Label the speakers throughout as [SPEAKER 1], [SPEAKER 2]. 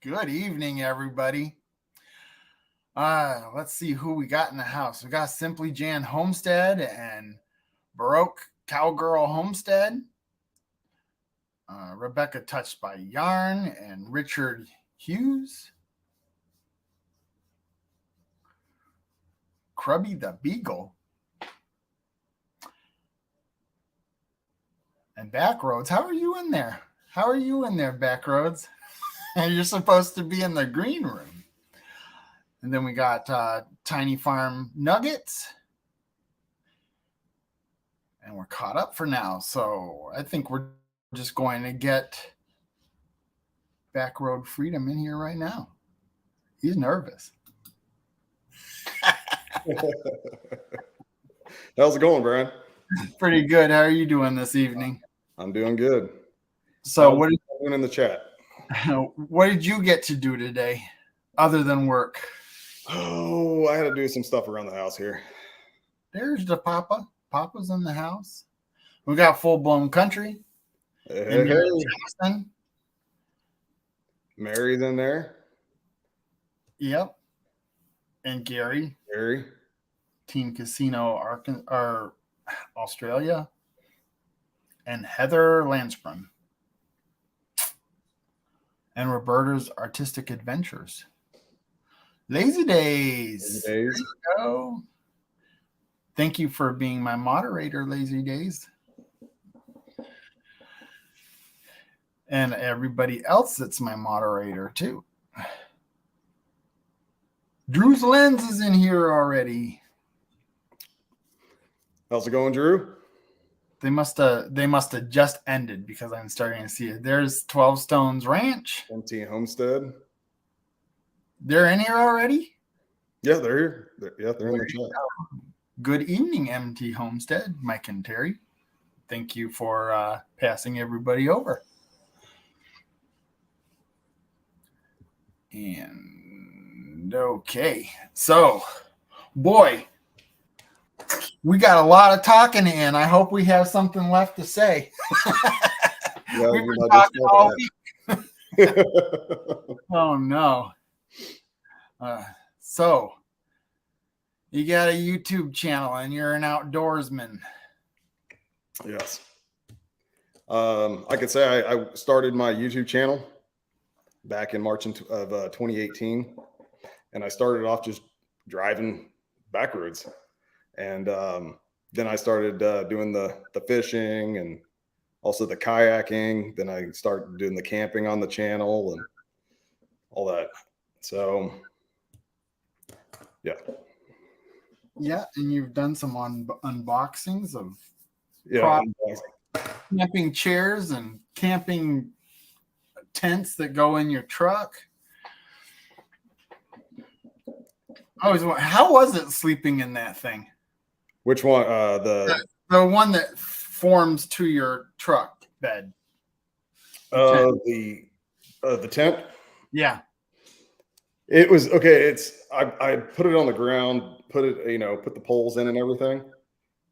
[SPEAKER 1] Good evening, everybody. Let's see who we got in the house. We got Simply Jan Homestead and Baroque Cowgirl Homestead. Rebecca Touched by Yarn and Richard Hughes. Crubby the Beagle. And Backroads. How are you in there? How are you in there, Backroads? You're supposed to be in the green room. And then we got Tiny Farm Nuggets. And we're caught up for now. So I think we're just going to get Backroad Freedom in here right now. He's nervous.
[SPEAKER 2] How's it going, Brian?
[SPEAKER 1] Pretty good. How are you doing this evening?
[SPEAKER 2] I'm doing good.
[SPEAKER 1] So what
[SPEAKER 2] are you doing in the chat?
[SPEAKER 1] What did you get to do today other than work?
[SPEAKER 2] Oh, I had to do some stuff around the house here.
[SPEAKER 1] There's the Papa. Papa's in the house. We got Full Blown Country.
[SPEAKER 2] Hey. Mary's in there.
[SPEAKER 1] Yep. And Gary. Team Casino Australia. And Heather Landsprung. And Roberta's Artistic Adventures. Lazy Days.
[SPEAKER 2] There you
[SPEAKER 1] go. Thank you for being my moderator, Lazy Days. And everybody else that's my moderator, too. Drew's Lens is in here already.
[SPEAKER 2] How's it going, Drew?
[SPEAKER 1] They must have just ended because I'm starting to see it. There's 12 Stones Ranch.
[SPEAKER 2] MT Homestead.
[SPEAKER 1] They're in here already?
[SPEAKER 2] Yeah, they're here. They're in the chat.
[SPEAKER 1] Good evening, MT Homestead, Mike and Terry. Thank you for passing everybody over. And okay, so boy, we got a lot of talking in. I hope we have something left to say.
[SPEAKER 2] Yeah,
[SPEAKER 1] we've been talking all week. Oh no. So you got a YouTube channel and you're an outdoorsman.
[SPEAKER 2] Yes. I could say I started my YouTube channel back in March of 2018. And I started off just driving back roads. And then I started doing the fishing and also the kayaking. Then I started doing the camping on the channel and all that. So, yeah.
[SPEAKER 1] Yeah, and you've done some unboxings of camping chairs and camping tents that go in your truck. How was it sleeping in that thing?
[SPEAKER 2] Which one?
[SPEAKER 1] The one that forms to your truck bed.
[SPEAKER 2] The tent.
[SPEAKER 1] Yeah.
[SPEAKER 2] It was okay. I put it on the ground, put the poles in and everything,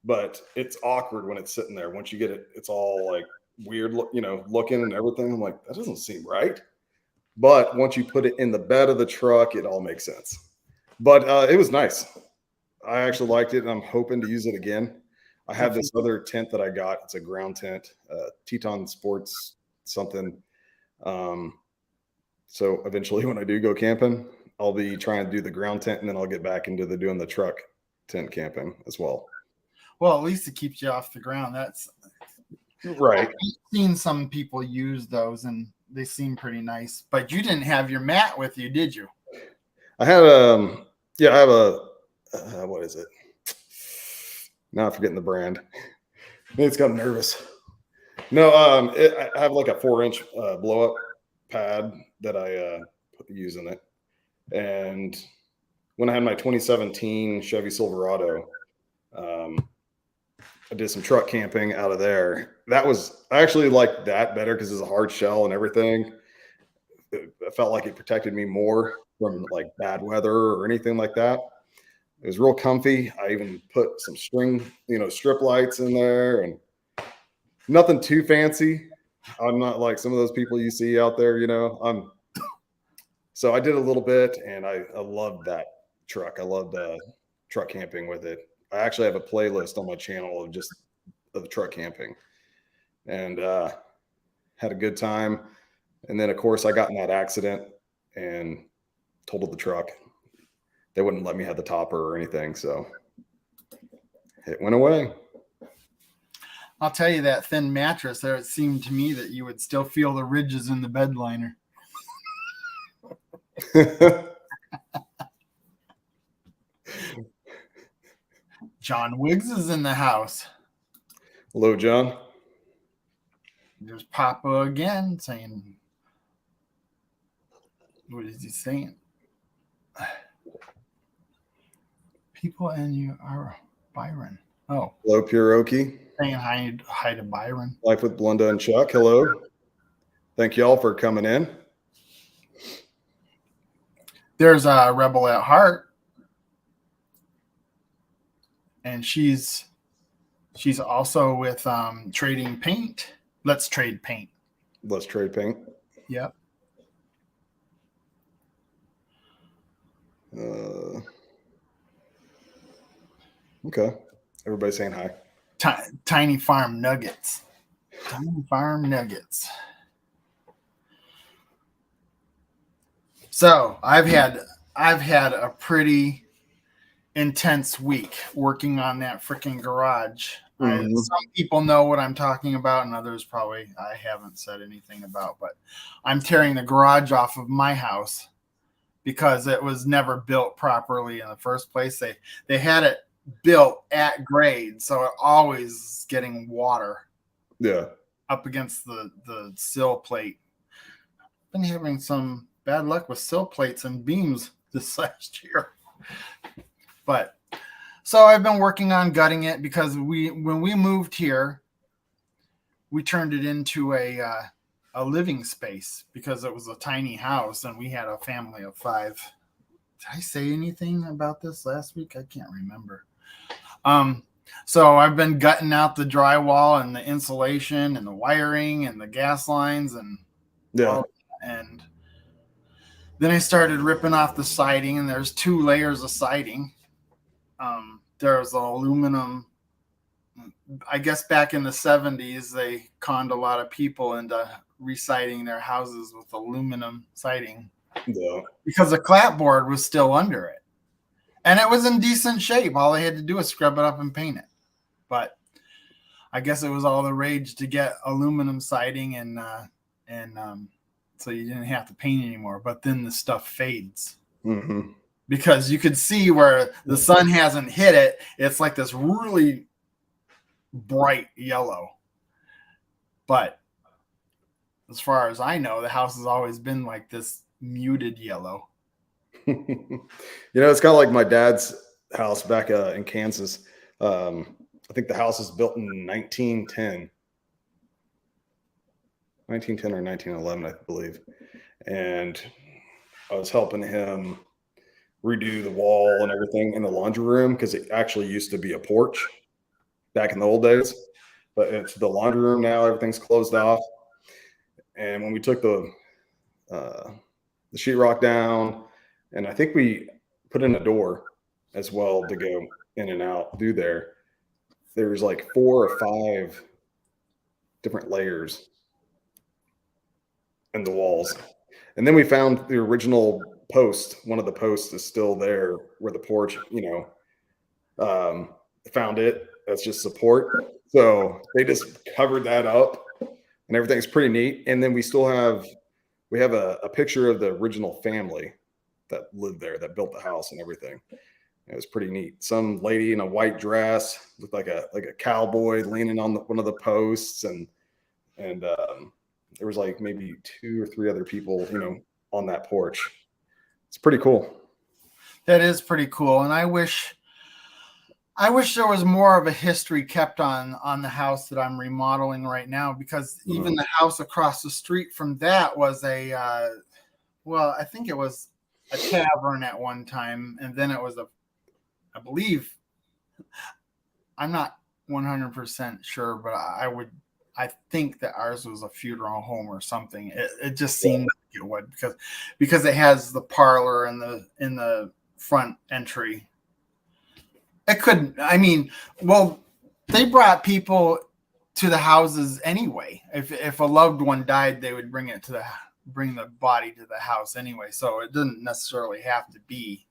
[SPEAKER 2] but it's awkward when it's sitting there. Once you get it, it's all like weird, looking and everything. I'm like, that doesn't seem right. But once you put it in the bed of the truck, it all makes sense. But it was nice. I actually liked it, and I'm hoping to use it again. I have this other tent that I got. It's a ground tent, Teton Sports something. So eventually when I do go camping, I'll be trying to do the ground tent, and then I'll get back into doing the truck tent camping as well.
[SPEAKER 1] Well, at least it keeps you off the ground. That's
[SPEAKER 2] right.
[SPEAKER 1] I've seen some people use those, and they seem pretty nice. But you didn't have your mat with you, did you?
[SPEAKER 2] I had I have a what is it? Now I'm forgetting the brand. Maybe it's got nervous. No, I have like a 4-inch blow up pad that I use in it. And when I had my 2017 Chevy Silverado, I did some truck camping out of there. I actually liked that better because it's a hard shell and everything. I felt like it protected me more from like bad weather or anything like that. It was real comfy. I even put some string, strip lights in there, and nothing too fancy. I'm not like some of those people you see out there, So I did a little bit, and I loved that truck. I loved truck camping with it. I actually have a playlist on my channel of just of truck camping, and had a good time. And then, of course, I got in that accident and totaled the truck. They wouldn't let me have the topper or anything, so it went away.
[SPEAKER 1] I'll tell you, that thin mattress there, it seemed to me that you would still feel the ridges in the bed liner. John Wiggs is in the house.
[SPEAKER 2] Hello, John.
[SPEAKER 1] There's Papa again saying, what is he saying? People and you are Byron. Oh.
[SPEAKER 2] Hello, Puroki.
[SPEAKER 1] Saying hi to Byron.
[SPEAKER 2] Life with Belinda and Chuck. Hello. Thank y'all for coming in.
[SPEAKER 1] There's a Rebel at Heart. And she's also with Trading Paint. Let's Trade Paint.
[SPEAKER 2] Let's Trade Paint.
[SPEAKER 1] Yep.
[SPEAKER 2] Okay. Everybody's saying hi.
[SPEAKER 1] Tiny Farm Nuggets. Tiny Farm Nuggets. So I've had a pretty intense week working on that freaking garage.
[SPEAKER 2] Mm-hmm.
[SPEAKER 1] Some people know what I'm talking about, and others probably I haven't said anything about. But I'm tearing the garage off of my house because it was never built properly in the first place. They had it built at grade, so it always is getting water.
[SPEAKER 2] Yeah.
[SPEAKER 1] Up against the sill plate. Been having some bad luck with sill plates and beams this last year. But so I've been working on gutting it because when we moved here, we turned it into a living space because it was a tiny house and we had a family of 5. Did I say anything about this last week? I can't remember. So I've been gutting out the drywall and the insulation and the wiring and the gas lines and and then I started ripping off the siding, and there's 2 layers of siding. There's aluminum. I guess back in the 70s, they conned a lot of people into residing their houses with aluminum siding because the clapboard was still under it. And it was in decent shape. All they had to do was scrub it up and paint it. But I guess it was all the rage to get aluminum siding, and so you didn't have to paint anymore. But then the stuff fades.
[SPEAKER 2] Mm-hmm.
[SPEAKER 1] Because you could see where the sun hasn't hit it. It's like this really bright yellow. But as far as I know, the house has always been like this muted yellow.
[SPEAKER 2] It's kind of like my dad's house back in Kansas. I think the house was built in 1910 or 1911, I believe. And I was helping him redo the wall and everything in the laundry room because it actually used to be a porch back in the old days, but it's the laundry room now. Everything's closed off. And when we took the sheetrock down, and I think we put in a door as well to go in and out through there, there's like 4 or 5 different layers in the walls. And then we found the original post. One of the posts is still there where the porch, found it. That's just support. So they just covered that up and everything's pretty neat. And then we have a picture of the original family that lived there, that built the house and everything. It was pretty neat. Some lady in a white dress, looked like a cowboy leaning on one of the posts, and there was like maybe 2 or 3 other people, on that porch. It's pretty cool.
[SPEAKER 1] That is pretty cool, and I wish there was more of a history kept on the house that I'm remodeling right now, because even the house across the street from that was I think it was a tavern at one time, and then it was I believe, I'm not 100% sure, but I would I think that ours was a funeral home or something. It just seemed like it would because it has the parlor in the front entry. It couldn't. I mean, well, they brought people to the houses anyway. If a loved one died, they would bring the body to the house anyway. So it didn't necessarily have to be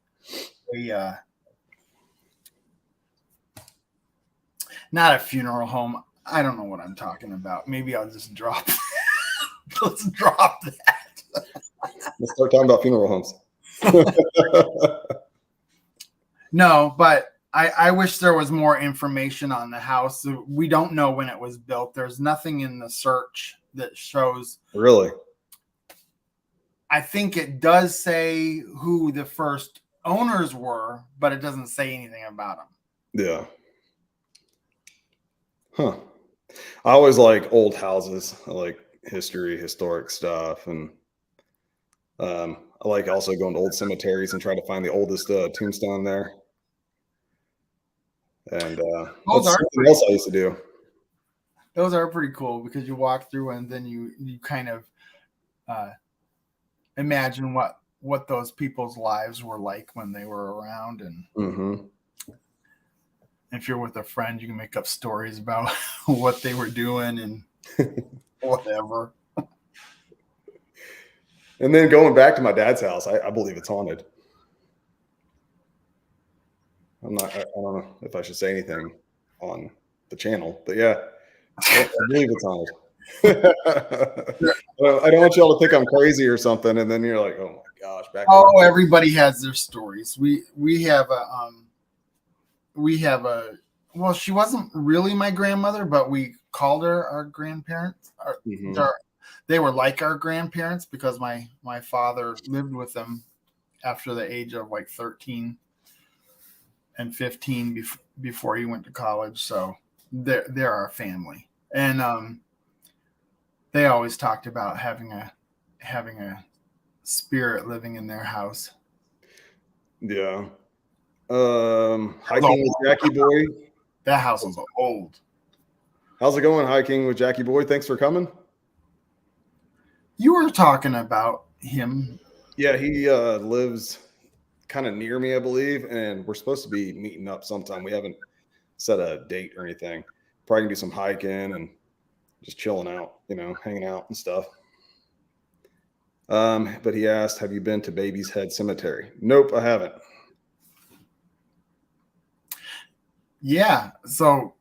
[SPEAKER 1] not a funeral home. I don't know what I'm talking about. Maybe I'll just drop. Let's drop that.
[SPEAKER 2] Let's start talking about funeral homes.
[SPEAKER 1] No, but I wish there was more information on the house. We don't know when it was built. There's nothing in the search that shows.
[SPEAKER 2] Really?
[SPEAKER 1] I think it does say who the first owners were, but it doesn't say anything about them.
[SPEAKER 2] Yeah. Huh. I always like old houses. I like historic stuff. And I like also going to old cemeteries and try to find the oldest tombstone there. And that's something else I used to do.
[SPEAKER 1] Those are pretty cool because you walk through and then you kind of imagine what those people's lives were like when they were around. And if you're with a friend, you can make up stories about what they were doing and whatever.
[SPEAKER 2] And then going back to my dad's house, I believe it's haunted. I don't know if I should say anything on the channel, but yeah, I believe it's haunted. I don't want y'all to think I'm crazy or something, and then you're like, "Oh my gosh!"
[SPEAKER 1] Everybody has their stories. We have a. Well, she wasn't really my grandmother, but we called her our grandparents. They were like our grandparents because my father lived with them after the age of like 13 and 15 before he went to college. So they're our family. And they always talked about having a spirit living in their house.
[SPEAKER 2] Yeah. Hiking with Jackie Boy.
[SPEAKER 1] That house is old.
[SPEAKER 2] How's it going, hiking with Jackie Boy? Thanks for coming.
[SPEAKER 1] You were talking about him.
[SPEAKER 2] Yeah, he lives kind of near me, I believe, and we're supposed to be meeting up sometime. We haven't set a date or anything. Probably gonna do some hiking and just chilling out, hanging out and stuff. But he asked, have you been to Baby's Head Cemetery? Nope, I haven't.
[SPEAKER 1] Yeah, so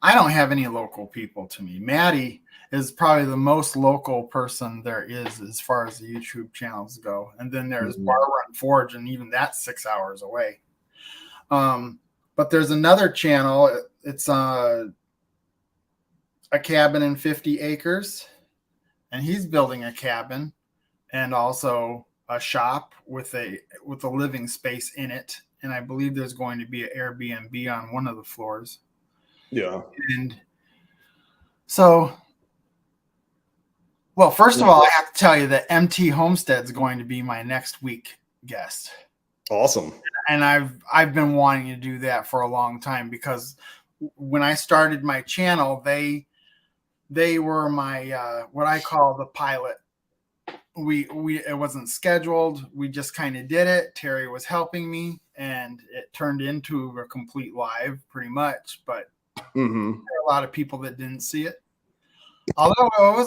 [SPEAKER 1] I don't have any local people to me. Maddie is probably the most local person there is as far as the YouTube channels go. And then there's Bar Run Forge, and even that's 6 hours away. But there's another channel. It's a cabin in 50 acres, and he's building a cabin and also a shop with a living space in it. And I believe there's going to be an Airbnb on one of the floors.
[SPEAKER 2] Yeah.
[SPEAKER 1] And so, well, first of all, I have to tell you that MT Homestead's going to be my next week guest.
[SPEAKER 2] Awesome.
[SPEAKER 1] And I've been wanting to do that for a long time because when I started my channel, they were my what I call the pilot. It wasn't scheduled. We just kind of did it. Terry was helping me, and it turned into a complete live pretty much. But there are a lot of people that didn't see it. Although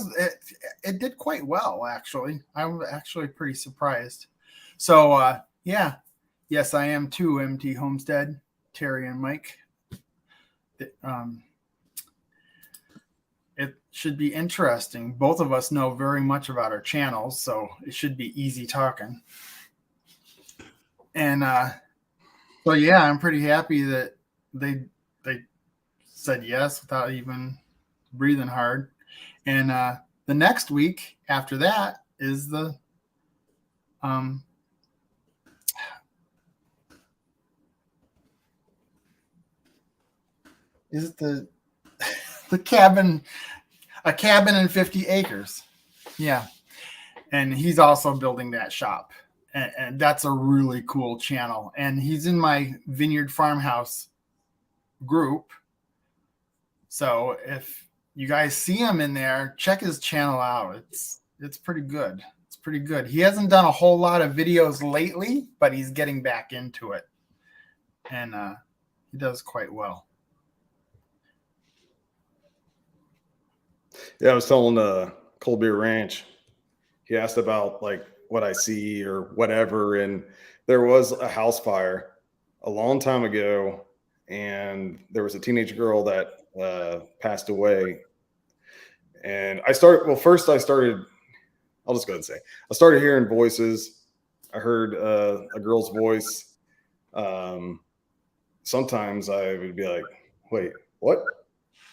[SPEAKER 1] it did quite well, actually. I'm actually pretty surprised. So yes, I am too. MT Homestead, Terry and Mike. It should be interesting. Both of us know very much about our channels, so it should be easy talking. And so yeah, I'm pretty happy that they said yes without even breathing hard. And the next week after that is the cabin, a cabin in 50 acres. Yeah. And he's also building that shop. And that's a really cool channel. And he's in my Vineyard Farmhouse group. So if you guys see him in there, check his channel out. It's pretty good. It's pretty good. He hasn't done a whole lot of videos lately, but he's getting back into it. And he does quite well.
[SPEAKER 2] Yeah, I was telling Cold Beer Ranch, he asked about like what I see or whatever, and there was a house fire a long time ago, and there was a teenage girl that passed away. And I'll just go ahead and say, I started hearing voices. I heard a girl's voice. Sometimes I would be like, wait, what?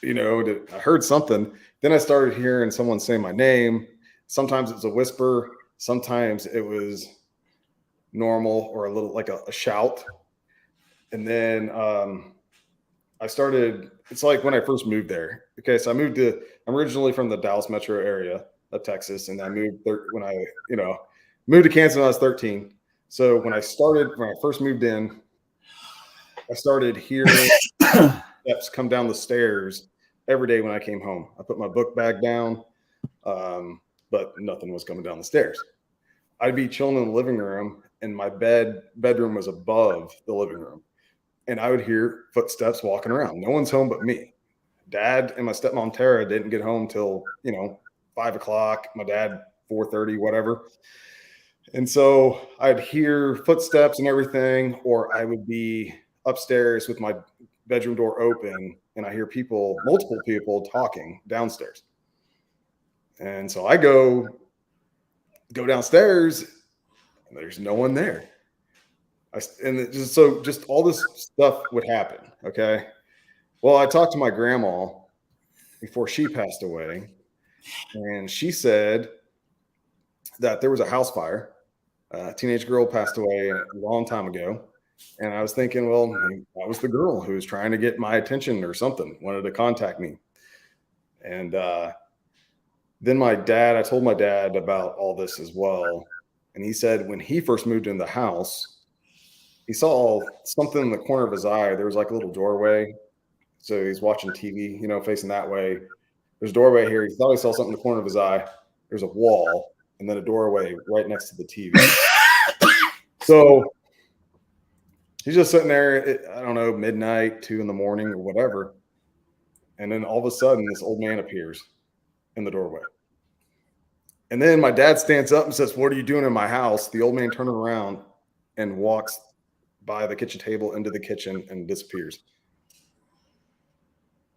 [SPEAKER 2] I heard something. Then I started hearing someone say my name. Sometimes it's a whisper. Sometimes it was normal or a little like a shout. And then it's like when I first moved there. Okay, so I'm originally from the Dallas metro area of Texas, and I moved moved to Kansas when I was 13. So when I first moved in, I started hearing steps come down the stairs every day when I came home. I put my book bag down, but nothing was coming down the stairs. I'd be chilling in the living room, and my bedroom was above the living room. And I would hear footsteps walking around. No one's home but me. Dad and my stepmom Tara didn't get home till 5 o'clock. My dad 4:30, whatever. And so I'd hear footsteps and everything, or I would be upstairs with my bedroom door open, and I hear multiple people talking downstairs. And so I go downstairs, and there's no one there. Just all this stuff would happen. Okay. Well, I talked to my grandma before she passed away, and she said that there was a house fire. A teenage girl passed away a long time ago. And I was thinking, well, that was the girl who was trying to get my attention or something, wanted to contact me. And then I told my dad about all this as well. And he said when he first moved in the house, he saw something in the corner of his eye. There was like a little doorway. So he's watching TV, facing that way. There's a doorway here. He thought he saw something in the corner of his eye. There's a wall and then a doorway right next to the TV. So he's just sitting there, I don't know, midnight, 2 a.m, or whatever. And then all of a sudden, this old man appears in the doorway. And then my dad stands up and says, "What are you doing in my house?" The old man turns around and walks by the kitchen table into the kitchen and disappears.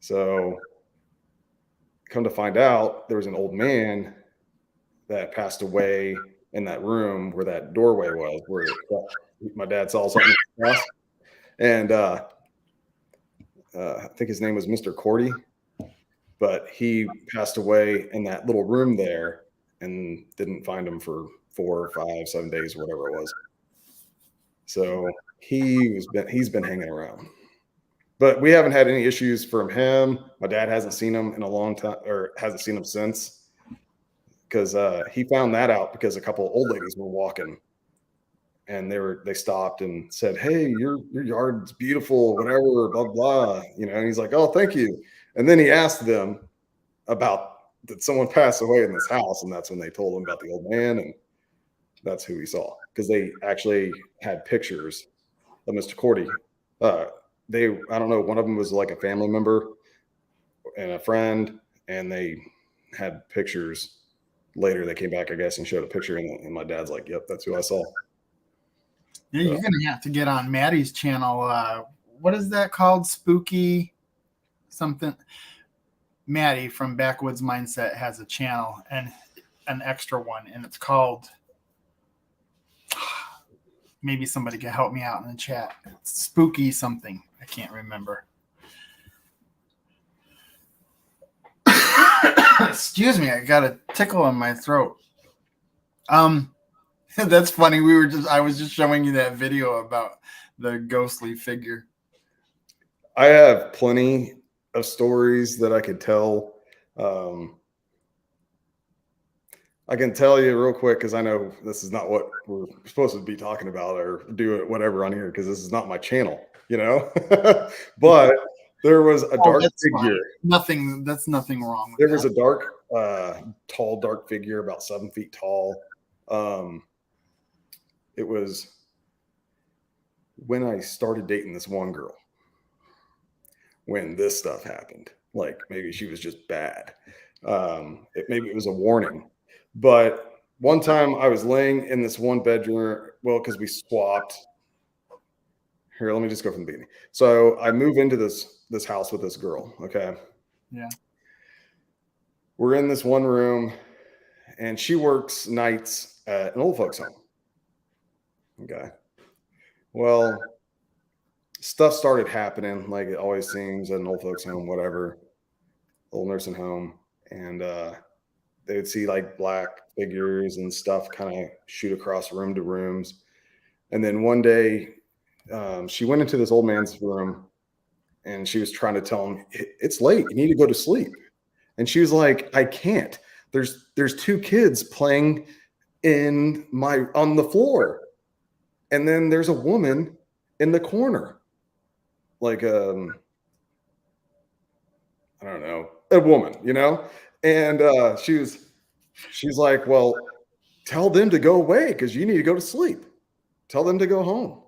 [SPEAKER 2] So come to find out, there was an old man that passed away in that room where that doorway was, where my dad saw something. And I think his name was Mr. Cordy, but he passed away in that little room there and didn't find him for 4 or 5, 7 days, or whatever it was. So he's been hanging around, but we haven't had any issues from him. My dad hasn't seen him in a long time, or hasn't seen him since, because he found that out because a couple of old ladies were walking, and they stopped and said, "Hey, your yard's beautiful, whatever, blah blah." And he's like, "Oh, thank you." And then he asked them about, did someone pass away in this house, and that's when they told him about the old man, and that's who he saw, because they actually had pictures of Mr. Cordy. I don't know, one of them was like a family member and a friend, and they had pictures. Later they came back, I guess, and showed a picture, and my dad's like, "Yep, that's who I saw."
[SPEAKER 1] Yeah, you're gonna have to get on Maddie's channel. What is that called? Spooky something. Maddie from Backwoods Mindset has a channel, and an extra one, and it's called, maybe somebody can help me out in the chat. It's Spooky something. I can't remember. Excuse me, I got a tickle in my throat. That's funny. I was just showing you that video about the ghostly figure.
[SPEAKER 2] I have plenty of stories that I could tell. I can tell you real quick, because I know this is not what we're supposed to be talking about or do it whatever on here, because this is not my channel, but There was a dark
[SPEAKER 1] that's
[SPEAKER 2] figure.
[SPEAKER 1] fine. That's nothing wrong with
[SPEAKER 2] There
[SPEAKER 1] that.
[SPEAKER 2] was a dark, tall, dark figure, about 7 feet tall. It was when I started dating this one girl, when this stuff happened. Like maybe she was just bad. Maybe it was a warning. But one time I was laying in this one bedroom, well, because we swapped. Here, let me just go from the beginning. So I move into this house with this girl. Okay.
[SPEAKER 1] Yeah.
[SPEAKER 2] We're in this one room, and she works nights at an old folks home. Okay. Well, stuff started happening like it always seems at an old folks home, whatever, old nursing home. And they would see like black figures and stuff kind of shoot across room to rooms. And then one day, she went into this old man's room and she was trying to tell him, it's late, you need to go to sleep. And she was like, I can't. There's 2 kids playing on the floor. And then there's a woman in the corner. Like I don't know, a woman, you know? And she's like, well, tell them to go away because you need to go to sleep. Tell them to go home.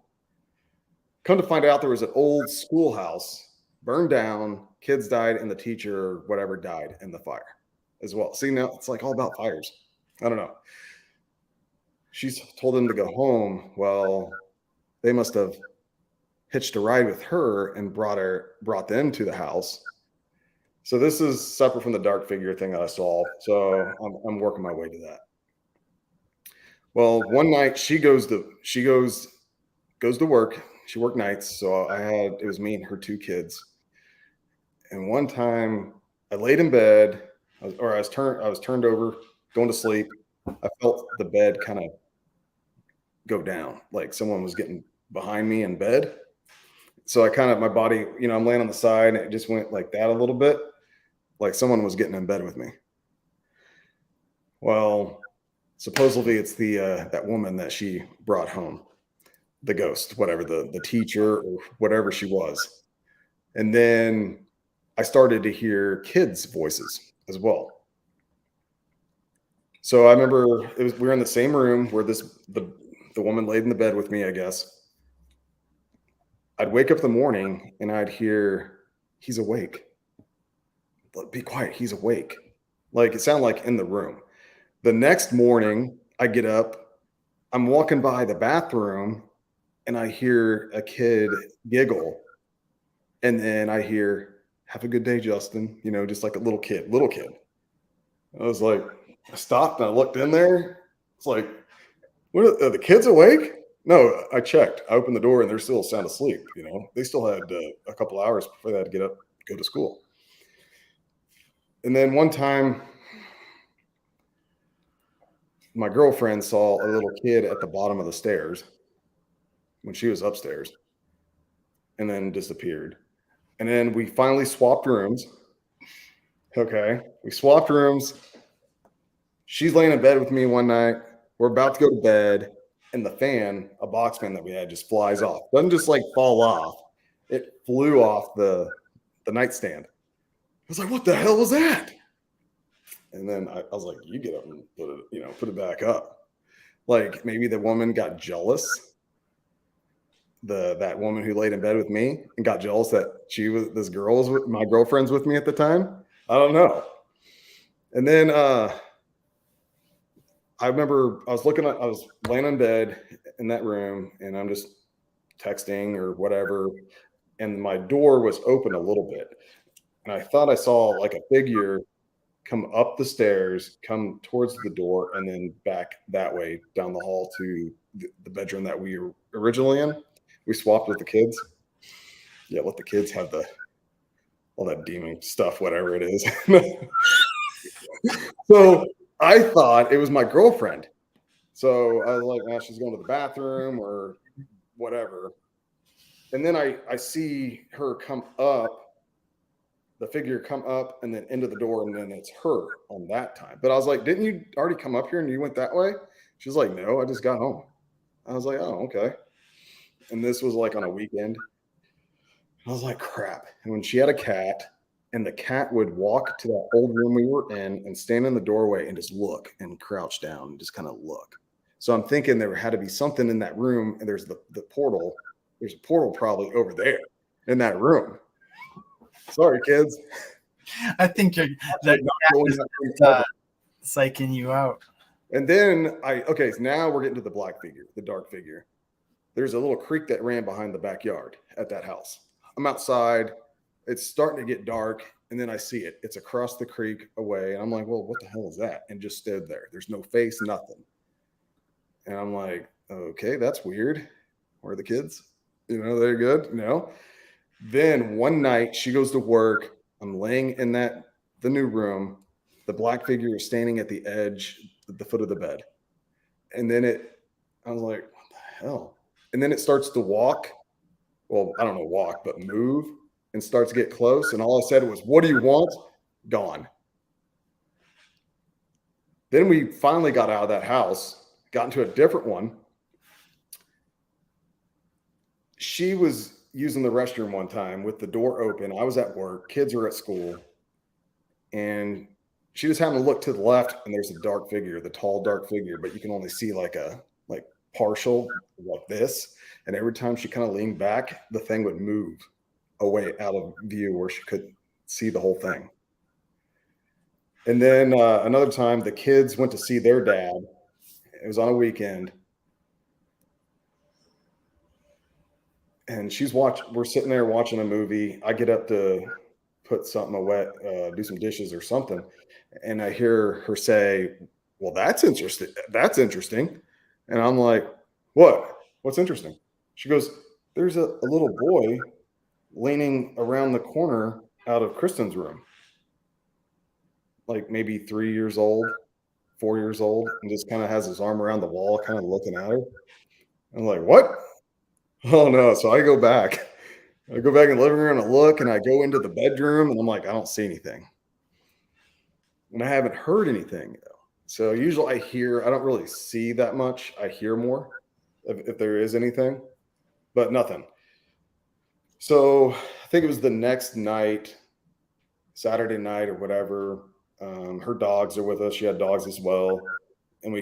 [SPEAKER 2] Come to find out there was an old schoolhouse burned down, kids died, and the teacher or whatever died in the fire as well. See, now it's like all about fires. I don't know. She's told them to go home. Well, they must have hitched a ride with her and brought them to the house. So this is separate from the dark figure thing that I saw. So I'm working my way to that. Well, one night she goes to work. She worked nights, so it was me and her 2 kids. And one time I laid in bed, I was turned over, going to sleep. I felt the bed kind of go down, like someone was getting behind me in bed. So my body, I'm laying on the side, and it just went like that a little bit, like someone was getting in bed with me. Well, supposedly it's that woman that she brought home, the ghost, whatever, the teacher or whatever she was. And then I started to hear kids' voices as well. So I remember we were in the same room where the woman laid in the bed with me, I guess. I'd wake up in the morning and I'd hear, he's awake. Be quiet, he's awake. Like it sounded like in the room. The next morning, I get up, I'm walking by the bathroom, and I hear a kid giggle. And then I hear, have a good day, Justin. Just like a little kid. I was like, I stopped and I looked in there. It's like, what are the kids awake? No, I checked. I opened the door and they're still sound asleep. They still had a couple hours before they had to get up, go to school. And then one time, my girlfriend saw a little kid at the bottom of the stairs when she was upstairs and then disappeared. And then we finally swapped rooms. Okay. We swapped rooms. She's laying in bed with me one night. We're about to go to bed. And the fan, a box fan that we had, just flies off. Doesn't just like fall off. It flew off the nightstand. I was like, what the hell was that? And then I was like, you get up and put it back up. Like maybe the woman got jealous. That woman who laid in bed with me and got jealous that my girlfriend's with me at the time. I don't know. And then I remember I was laying in bed in that room and I'm just texting or whatever. And my door was open a little bit. And I thought I saw like a figure come up the stairs, come towards the door, and then back that way down the hall to the bedroom that we were originally in. We swapped with the kids. Yeah, let the kids have all that demon stuff, whatever it is. So I thought it was my girlfriend. So I was like, she's going to the bathroom or whatever. And then I see her come up, the figure come up and then into the door, and then it's her on that time. But I was like, didn't you already come up here and you went that way? She's like, no, I just got home. I was like, oh, okay. And this was like on a weekend. I was like, crap. And when she had a cat, and the cat would walk to that old room we were in and stand in the doorway and just look and crouch down and just kind of look. So I'm thinking there had to be something in that room, and there's the portal. There's a portal probably over there in that room. Sorry, kids.
[SPEAKER 1] I think you're that psyching you out.
[SPEAKER 2] And then so now we're getting to the black figure, the dark figure. There's a little creek that ran behind the backyard at that house. I'm outside. It's starting to get dark, and then I see it. It's across the creek away, and I'm like, well, what the hell is that? And just stood there. There's no face, nothing. And I'm like, okay, that's weird. Where are the kids? They're good. Then one night she goes to work. I'm laying in the new room. The black figure is standing at the edge, the foot of the bed. And then I was like, what the hell? And then it starts to walk. Well, I don't know, walk, but move and starts to get close. And all I said was, what do you want? Gone. Then we finally got out of that house, got into a different one. She was using the restroom one time with the door open. I was at work, kids are at school, and she just happened to look to the left, and there's a dark figure, the tall dark figure, but you can only see like partial like this. And every time she kind of leaned back, the thing would move away out of view where she couldn't see the whole thing. And then another time the kids went to see their dad. It was on a weekend. And we're sitting there watching a movie. I get up to put something away, do some dishes or something. And I hear her say, well, that's interesting. That's interesting. And I'm like, what? What's interesting? She goes, there's a little boy leaning around the corner out of Kristen's room. Like maybe 3 years old, 4 years old, and just kind of has his arm around the wall, kind of looking at her. I'm like, what? Oh no. So I go back in the living room and I look, and I go into the bedroom, and I'm like, I don't see anything. And I haven't heard anything. So usually I don't really see that much. I hear more if there is anything, but nothing. So I think it was the next night, Saturday night or whatever. Her dogs are with us. She had dogs as well. And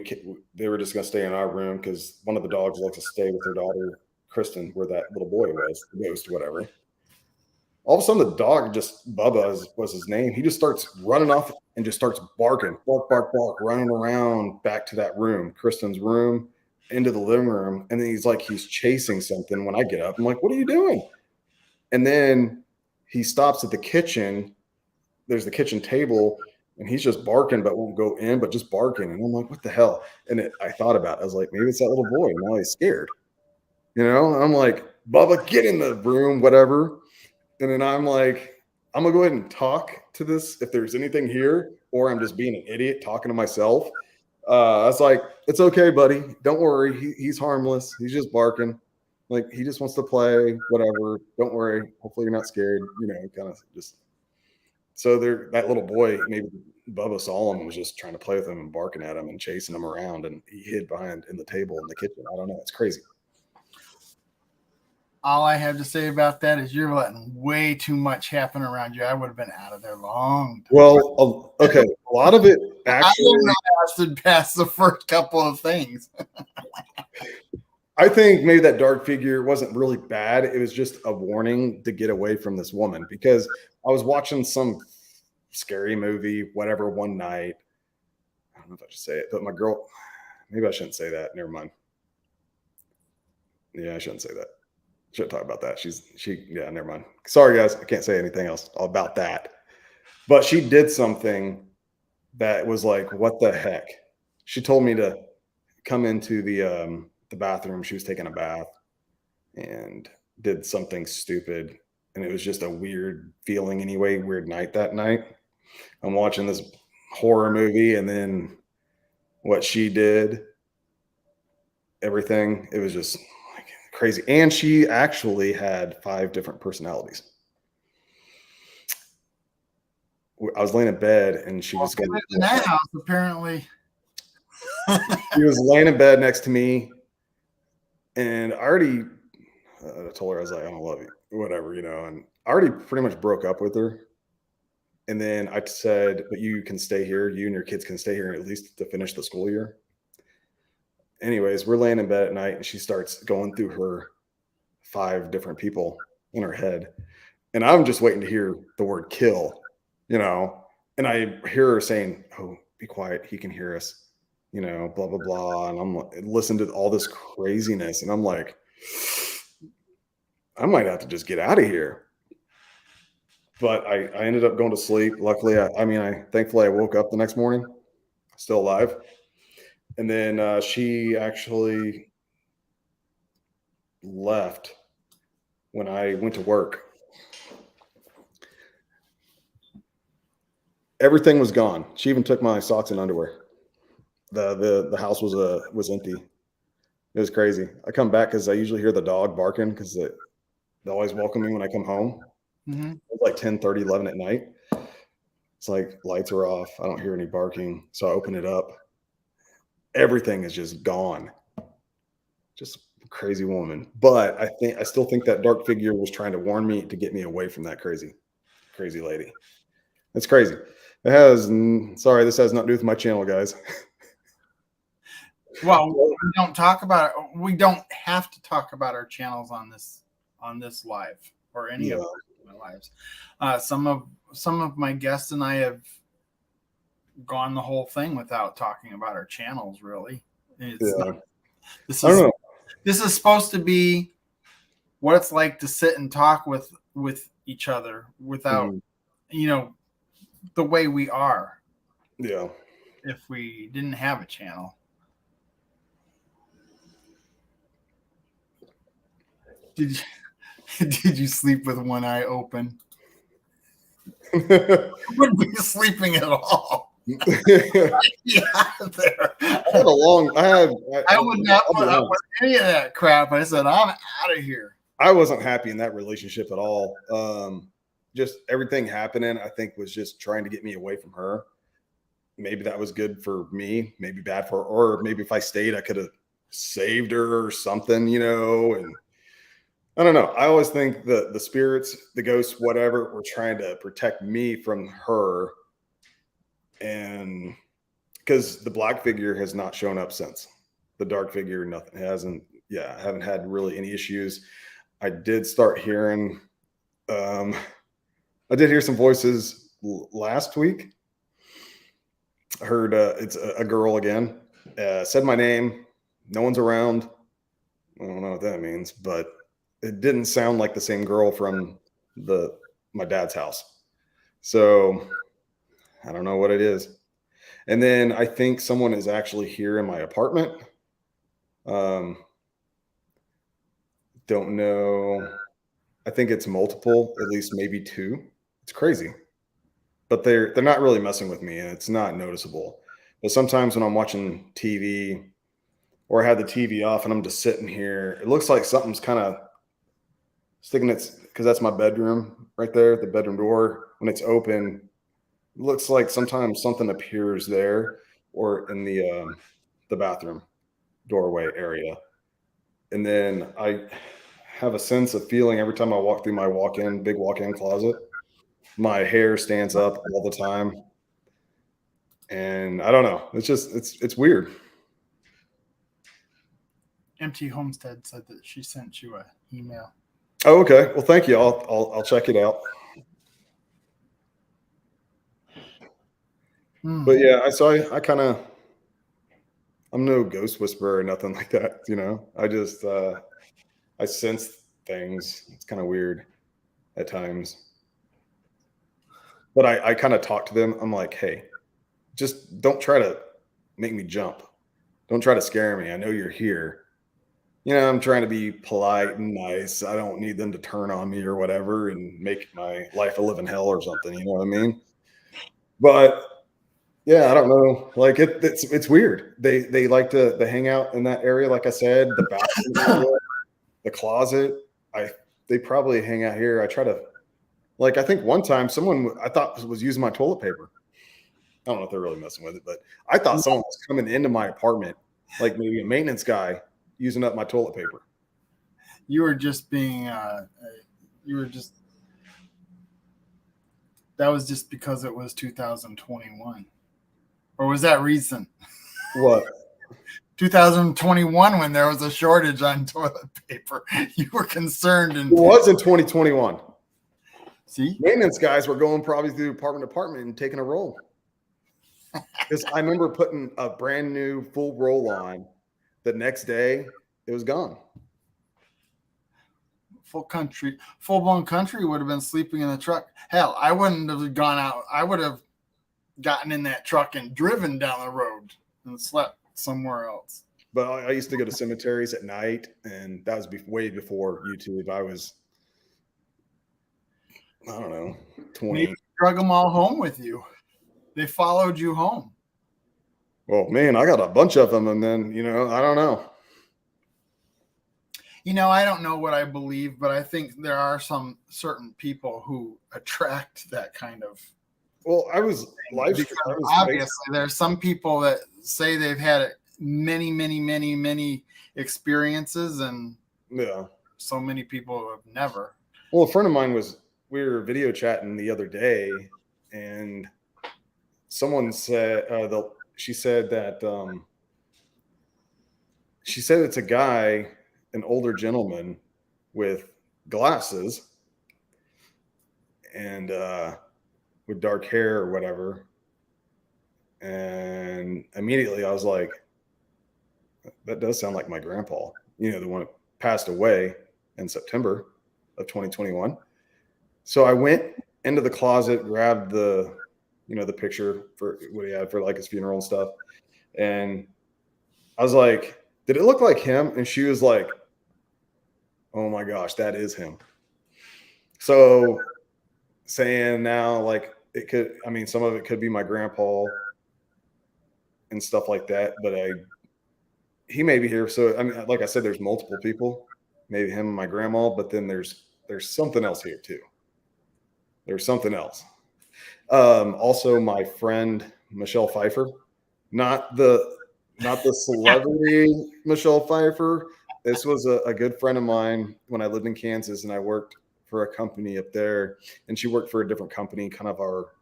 [SPEAKER 2] they were just going to stay in our room because one of the dogs likes to stay with her daughter, Kristen, where that little boy was, the ghost, whatever. All of a sudden, the dog, just Bubba was his name. He just starts running off and just starts barking, bark, bark, bark, running around back to that room, Kristen's room, into the living room. And then he's chasing something. When I get up, I'm like, what are you doing? And then he stops at the kitchen. There's the kitchen table, and he's just barking, but won't go in, but just barking. And I'm like, what the hell? And I thought about it. I was like, maybe it's that little boy. Now he's scared. And I'm like, Bubba, get in the room, whatever. And then I'm like, I'm going to go ahead and talk to this if there's anything here, or I'm just being an idiot talking to myself. I was like, it's okay, buddy. Don't worry. He's harmless. He's just barking. Like, he just wants to play, whatever. Don't worry. Hopefully you're not scared, kind of just. So that little boy, maybe Bubba saw him and was just trying to play with him and barking at him and chasing him around. And he hid in the table in the kitchen. I don't know. It's crazy.
[SPEAKER 1] All I have to say about that is you're letting way too much happen around you. I would have been out of there long.
[SPEAKER 2] Well, okay. A lot of it actually
[SPEAKER 1] lasted past the first couple of things.
[SPEAKER 2] I think maybe that dark figure wasn't really bad. It was just a warning to get away from this woman, because I was watching some scary movie, whatever, one night. I don't know if I should say it, but my girl, maybe I shouldn't say that. Never mind. Yeah, I shouldn't say that. Shouldn't talk about that. Yeah, never mind. Sorry, guys. I can't say anything else about that. But she did something that was like, what the heck? She told me to come into the bathroom. She was taking a bath and did something stupid. And it was just a weird feeling anyway, weird night that night. I'm watching this horror movie, and then what she did, everything, it was just crazy. And she actually had 5 different personalities. I was laying in bed, and she was going
[SPEAKER 1] in that house, apparently.
[SPEAKER 2] She was laying in bed next to me, and I I told her, I was like, I don't love you, whatever, and I already pretty much broke up with her. And then I said, but you can stay here. You and your kids can stay here at least to finish the school year. Anyways, we're laying in bed at night and she starts going through her 5 different people in her head. And I'm just waiting to hear the word kill, and I hear her saying, "Oh, be quiet. He can hear us," blah, blah, blah. And I'm like, listen to all this craziness. And I'm like, I might have to just get out of here. But I ended up going to sleep. Luckily, thankfully I woke up the next morning, still alive. And then she actually left when I went to work. Everything was gone. She even took my socks and underwear. The house was empty. It was crazy. I come back because I usually hear the dog barking because they always welcome me when I come home.
[SPEAKER 1] Mm-hmm.
[SPEAKER 2] It's like 10:30, 11 at night. It's like lights are off. I don't hear any barking. So I open it up. Everything is just gone. Just a crazy woman. But I still think that dark figure was trying to warn me to get me away from that crazy lady. It's crazy. Sorry, this has nothing to do with my channel, guys.
[SPEAKER 1] Well, we don't talk about it. We don't have to talk about our channels on this live or any of my lives. Some of my guests and I have gone the whole thing without talking about our channels. Really, this is supposed to be what it's like to sit and talk with each other without, the way we are.
[SPEAKER 2] Yeah.
[SPEAKER 1] If we didn't have a channel. Did you sleep with one eye open? You wouldn't be sleeping at all. Yeah, there.
[SPEAKER 2] I
[SPEAKER 1] would not put up with any of that crap. I said, I'm out of here.
[SPEAKER 2] I wasn't happy in that relationship at all. Just everything happening, I think, was just trying to get me away from her. Maybe that was good for me, maybe bad for her, or maybe if I stayed, I could have saved her or something, and I don't know. I always think the spirits, the ghosts, whatever, were trying to protect me from her. And because the black figure has not shown up since. The dark figure, nothing hasn't. Yeah, I haven't had really any issues. I did start hearing, I did hear some voices last week. I heard it's a girl again. Said my name. No one's around. I don't know what that means, but it didn't sound like the same girl from my dad's house. So I don't know what it is. And then I think someone is actually here in my apartment. Don't know. I think it's multiple, at least maybe 2. It's crazy. But they're not really messing with me, and it's not noticeable. But sometimes when I'm watching TV or I have the TV off and I'm just sitting here, it looks like something's kind of sticking its, because that's my bedroom right there, the bedroom door. When it's open, it looks like sometimes something appears there or in the bathroom doorway area. And then I have a sense of feeling every time I walk through my big walk-in closet. My hair stands up all the time. And I don't know. It's just, it's weird.
[SPEAKER 1] Empty Homestead said that she sent you an email.
[SPEAKER 2] Oh, okay. Well, thank you. I'll check it out. But yeah, I kind of, I'm no ghost whisperer or nothing like that. I just, I sense things. It's kind of weird at times. But I kind of talk to them. I'm like, hey, just don't try to make me jump. Don't try to scare me. I know you're here. I'm trying to be polite and nice. I don't need them to turn on me or whatever and make my life a living hell or something. You know what I mean? But yeah, I don't know. Like it's weird. They like to hang out in that area. Like I said, the bathroom area, the closet. They probably hang out here. I try to, I think one time someone I thought was using my toilet paper. I don't know if they're really messing with it, but I thought someone was coming into my apartment, like maybe a maintenance guy using up my toilet paper.
[SPEAKER 1] You were just being, you were just, that was just because it was 2021. Or was that recent?
[SPEAKER 2] What?
[SPEAKER 1] 2021 when there was a shortage on toilet paper. You were concerned.
[SPEAKER 2] It was in 2021.
[SPEAKER 1] See?
[SPEAKER 2] Maintenance guys were going probably through apartment to apartment and taking a roll. Because I remember putting a brand new full roll on. The next day, it was gone.
[SPEAKER 1] Full blown country would have been sleeping in the truck. Hell, I wouldn't have gone out. I would have gotten in that truck and driven down the road and slept somewhere else.
[SPEAKER 2] But I used to go to cemeteries at night, and that was way before YouTube. I was, I don't know, 20.
[SPEAKER 1] Maybe you drug them all home with you. They followed you home.
[SPEAKER 2] Well, man, I got a bunch of them, and then, I don't know.
[SPEAKER 1] I don't know what I believe, but I think there are some certain people who attract that kind of.
[SPEAKER 2] Well,
[SPEAKER 1] obviously, there's some people that say they've had many, many, many, many experiences, and so many people have never.
[SPEAKER 2] Well, a friend of mine we were video chatting the other day, and someone said she said it's a guy, an older gentleman with glasses and with dark hair or whatever. And immediately I was like, that does sound like my grandpa, the one that passed away in September of 2021. So I went into the closet, grabbed the picture for what he had for like his funeral and stuff. And I was like, did it look like him? And she was like, oh my gosh, that is him. So saying now, like, it could, some of it could be my grandpa and stuff like that, but he may be here. So, like I said, there's multiple people, maybe him and my grandma, but then there's something else here too. There's something else. Also my friend, Michelle Pfeiffer, not the celebrity Michelle Pfeiffer. This was a good friend of mine when I lived in Kansas, and I worked for a company up there, and she worked for a different company, kind of our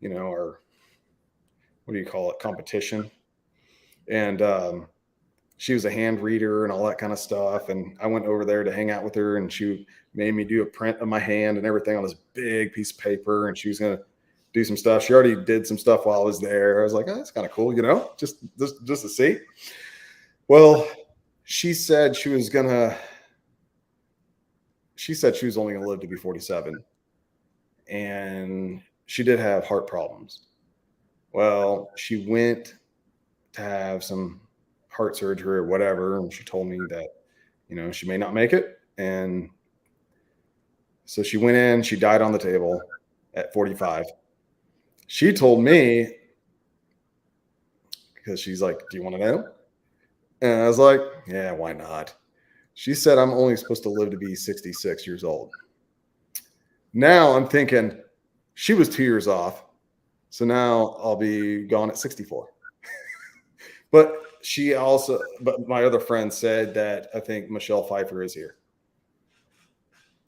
[SPEAKER 2] what do you call it, competition. And she was a hand reader and all that kind of stuff. And I went over there to hang out with her, and she made me do a print of my hand and everything on this big piece of paper. And she was going to do some stuff. She already did some stuff while I was there. I was like, oh, that's kind of cool, just to see. Well, she said she was only going to live to be 47. And she did have heart problems. Well, she went to have some heart surgery or whatever. And she told me that, she may not make it. And so she went in, she died on the table at 45. She told me, because she's like, do you want to know? And I was like, yeah, why not? She said, I'm only supposed to live to be 66 years old. Now I'm thinking she was 2 years off. So now I'll be gone at 64. But my other friend said that I think Michelle Pfeiffer is here.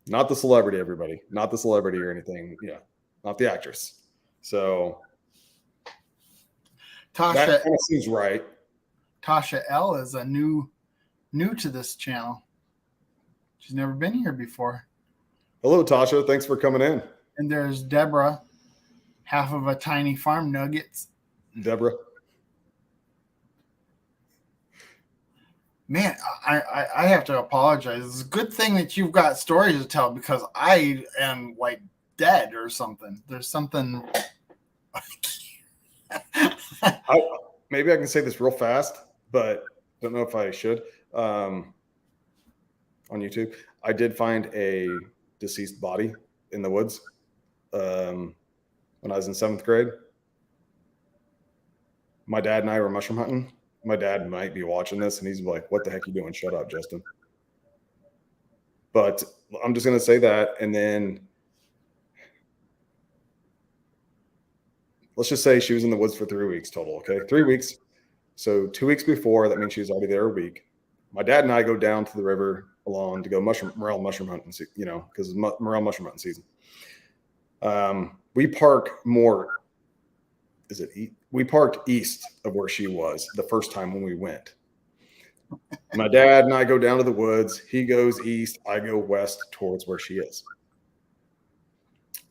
[SPEAKER 2] Not the celebrity, everybody. Not the celebrity or anything. Yeah. Not the actress. So
[SPEAKER 1] Tasha,
[SPEAKER 2] that kind of seems right.
[SPEAKER 1] Tasha L is a new to this channel. She's never been here before.
[SPEAKER 2] Hello, Tasha. Thanks for coming in.
[SPEAKER 1] And there's Deborah, half of a tiny farm nuggets.
[SPEAKER 2] Deborah.
[SPEAKER 1] Man, I have to apologize. It's a good thing that you've got stories to tell, because I am like dead or something. There's something.
[SPEAKER 2] Maybe I can say this real fast, but don't know if I should. On YouTube, I did find a deceased body in the woods when I was in 7th grade. My dad and I were mushroom hunting. My dad might be watching this, and he's like, what the heck are you doing? Shut up, Justin. But I'm just going to say that. And then let's just say she was in the woods for 3 weeks total. Okay. 3 weeks. So 2 weeks before, that means she was already there a week. My dad and I go down to the river along to go morel mushroom hunting, because it's morel mushroom hunting season. We park we parked east of where she was the first time when we went. My dad and I go down to the woods. He goes east. I go west towards where she is.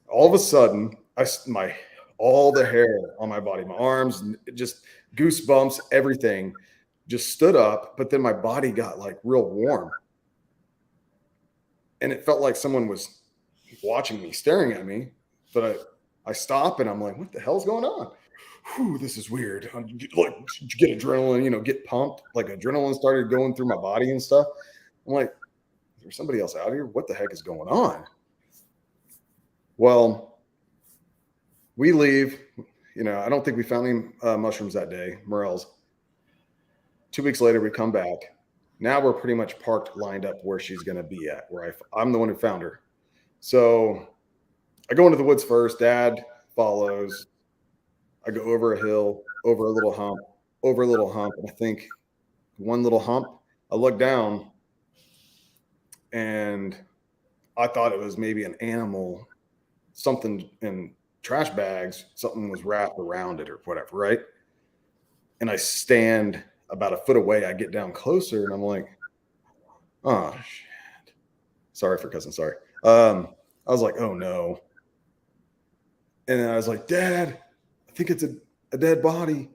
[SPEAKER 2] All of a sudden, all the hair on my body, my arms, just goosebumps, everything just stood up. But then my body got like real warm. And it felt like someone was watching me, staring at me. But I stop and I'm like, what the hell's going on? Whew, this is weird. Like, get adrenaline, get pumped. Like adrenaline started going through my body and stuff. I'm like, is there somebody else out here? What the heck is going on? Well, we leave. I don't think we found any mushrooms that day, morels. 2 weeks later, we come back. Now we're pretty much parked, lined up where she's going to be at, where I'm the one who found her. So I go into the woods first. Dad follows. I go over a hill, over a little hump, and I think one little hump. I look down, and I thought it was maybe an animal, something in trash bags, something was wrapped around it or whatever, right? And I stand about a foot away. I get down closer, and I'm like, oh, shit. Sorry for cussing, sorry. I was like, oh, no. And then I was like, Dad, I think it's a dead body.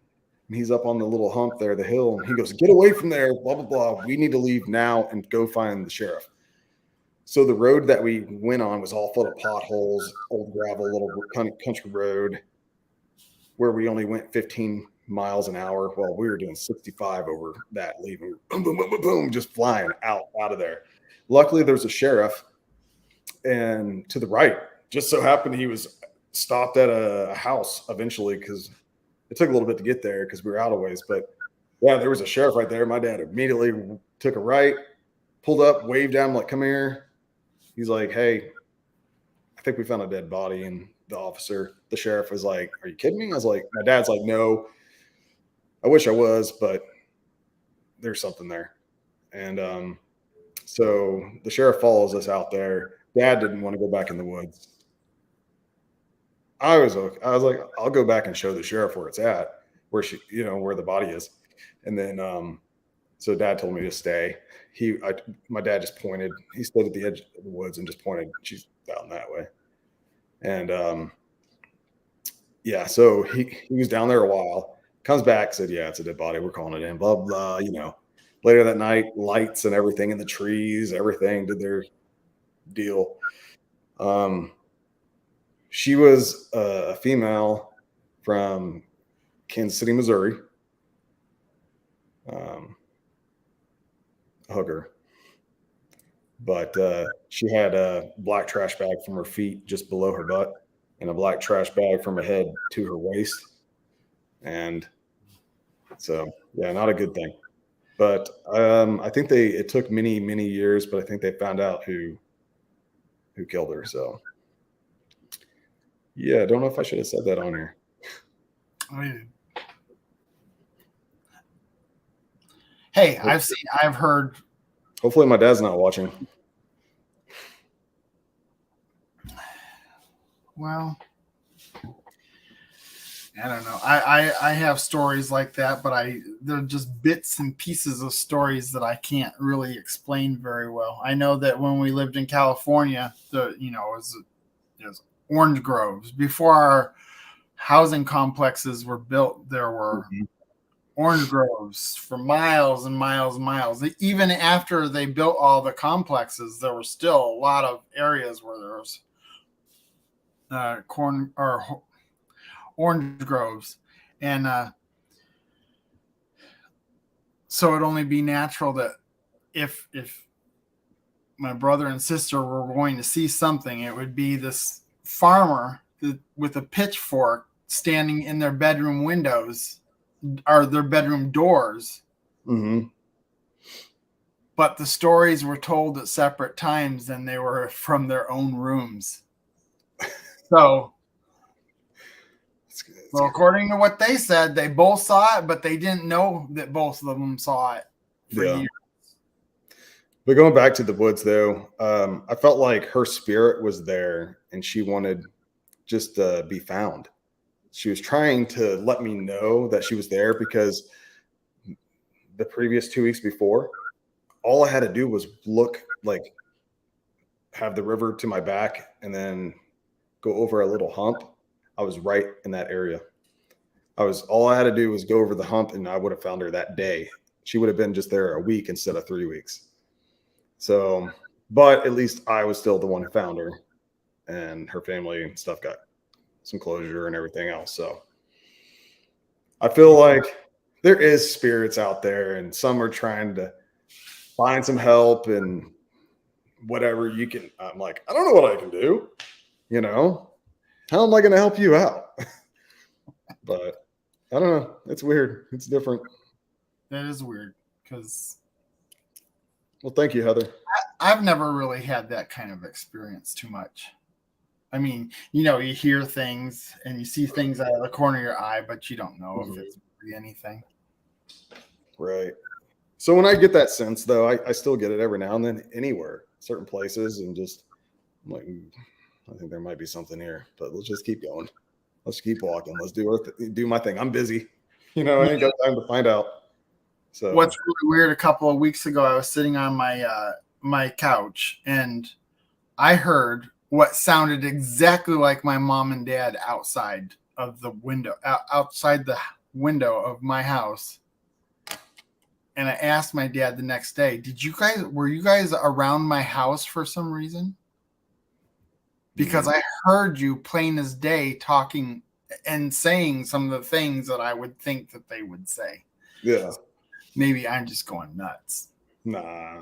[SPEAKER 2] And he's up on the little hump there, the hill. And he goes, get away from there, blah, blah, blah. We need to leave now and go find the sheriff. So the road that we went on was all full of potholes, old gravel, little country road where we only went 15 miles an hour. Well, we were doing 65 over that, leaving, boom, boom, boom, boom, boom, just flying out of there. Luckily, there was a sheriff, and to the right, just so happened he was stopped at a house eventually, because it took a little bit to get there because we were out of ways. But yeah, there was a sheriff right there. My dad immediately took a right, pulled up, waved at him like, come here. He's like, hey, I think we found a dead body. And the sheriff was like, are you kidding me? I was like, my dad's like, no, I wish I was, but there's something there. And so the sheriff follows us out there. Dad didn't want to go back in the woods. I was like, I'll go back and show the sheriff where it's at, where where the body is. And then, so Dad told me to stay. My dad just pointed. He stood at the edge of the woods and just pointed. She's down that way. And yeah, so he was down there a while. Comes back, said, yeah, it's a dead body. We're calling it in. Blah blah. Later that night, lights and everything in the trees, everything did their deal. She was a female from Kansas City, Missouri. A hooker. But she had a black trash bag from her feet just below her butt and a black trash bag from her head to her waist. And so, yeah, not a good thing. But I think it took many, many years, but I think they found out who killed her. So, yeah, I don't know if I should have said that on here.
[SPEAKER 1] Hey, I've heard.
[SPEAKER 2] Hopefully my dad's not watching.
[SPEAKER 1] Well, I don't know. I have stories like that, but they're just bits and pieces of stories that I can't really explain very well. I know that when we lived in California, it was orange groves. Before our housing complexes were built, there were orange groves for miles and miles and miles. Even after they built all the complexes, there were still a lot of areas where there was corn or orange groves. And so it'd only be natural that if my brother and sister were going to see something, it would be this farmer with a pitchfork standing in their bedroom windows or their bedroom doors.
[SPEAKER 2] Mm-hmm.
[SPEAKER 1] But the stories were told at separate times and they were from their own rooms. So, well, according to what they said, they both saw it, but they didn't know that both of them saw it for years.
[SPEAKER 2] But going back to the woods, though, I felt like her spirit was there, and she wanted just to be found. She was trying to let me know that she was there because the previous 2 weeks before, all I had to do was look, like, have the river to my back and then go over a little hump. I was right in that area. All I had to do was go over the hump, and I would have found her that day. She would have been just there a week instead of 3 weeks. So, but at least I was still the one who found her, and her family and stuff got some closure and everything else. So I feel like there is spirits out there, and some are trying to find some help and whatever you can. I'm like, I don't know what I can do. How am I going to help you out? But I don't know. It's weird. It's different.
[SPEAKER 1] That is weird because.
[SPEAKER 2] Well, thank you, Heather.
[SPEAKER 1] I've never really had that kind of experience too much. I mean, you hear things and you see things out of the corner of your eye, but you don't know if it's really anything.
[SPEAKER 2] Right. So when I get that sense, though, I still get it every now and then anywhere, certain places, and just I'm like, I think there might be something here, but let's just keep going. Let's keep walking. Let's do my thing. I'm busy. I ain't got time to find out. So
[SPEAKER 1] what's really weird, a couple of weeks ago, I was sitting on my couch and I heard what sounded exactly like my mom and dad outside of the window, outside the window of my house. And I asked my dad the next day, were you guys around my house for some reason? Because I heard you plain as day talking and saying some of the things that I would think that they would say.
[SPEAKER 2] Yeah.
[SPEAKER 1] Maybe I'm just going nuts.
[SPEAKER 2] Nah.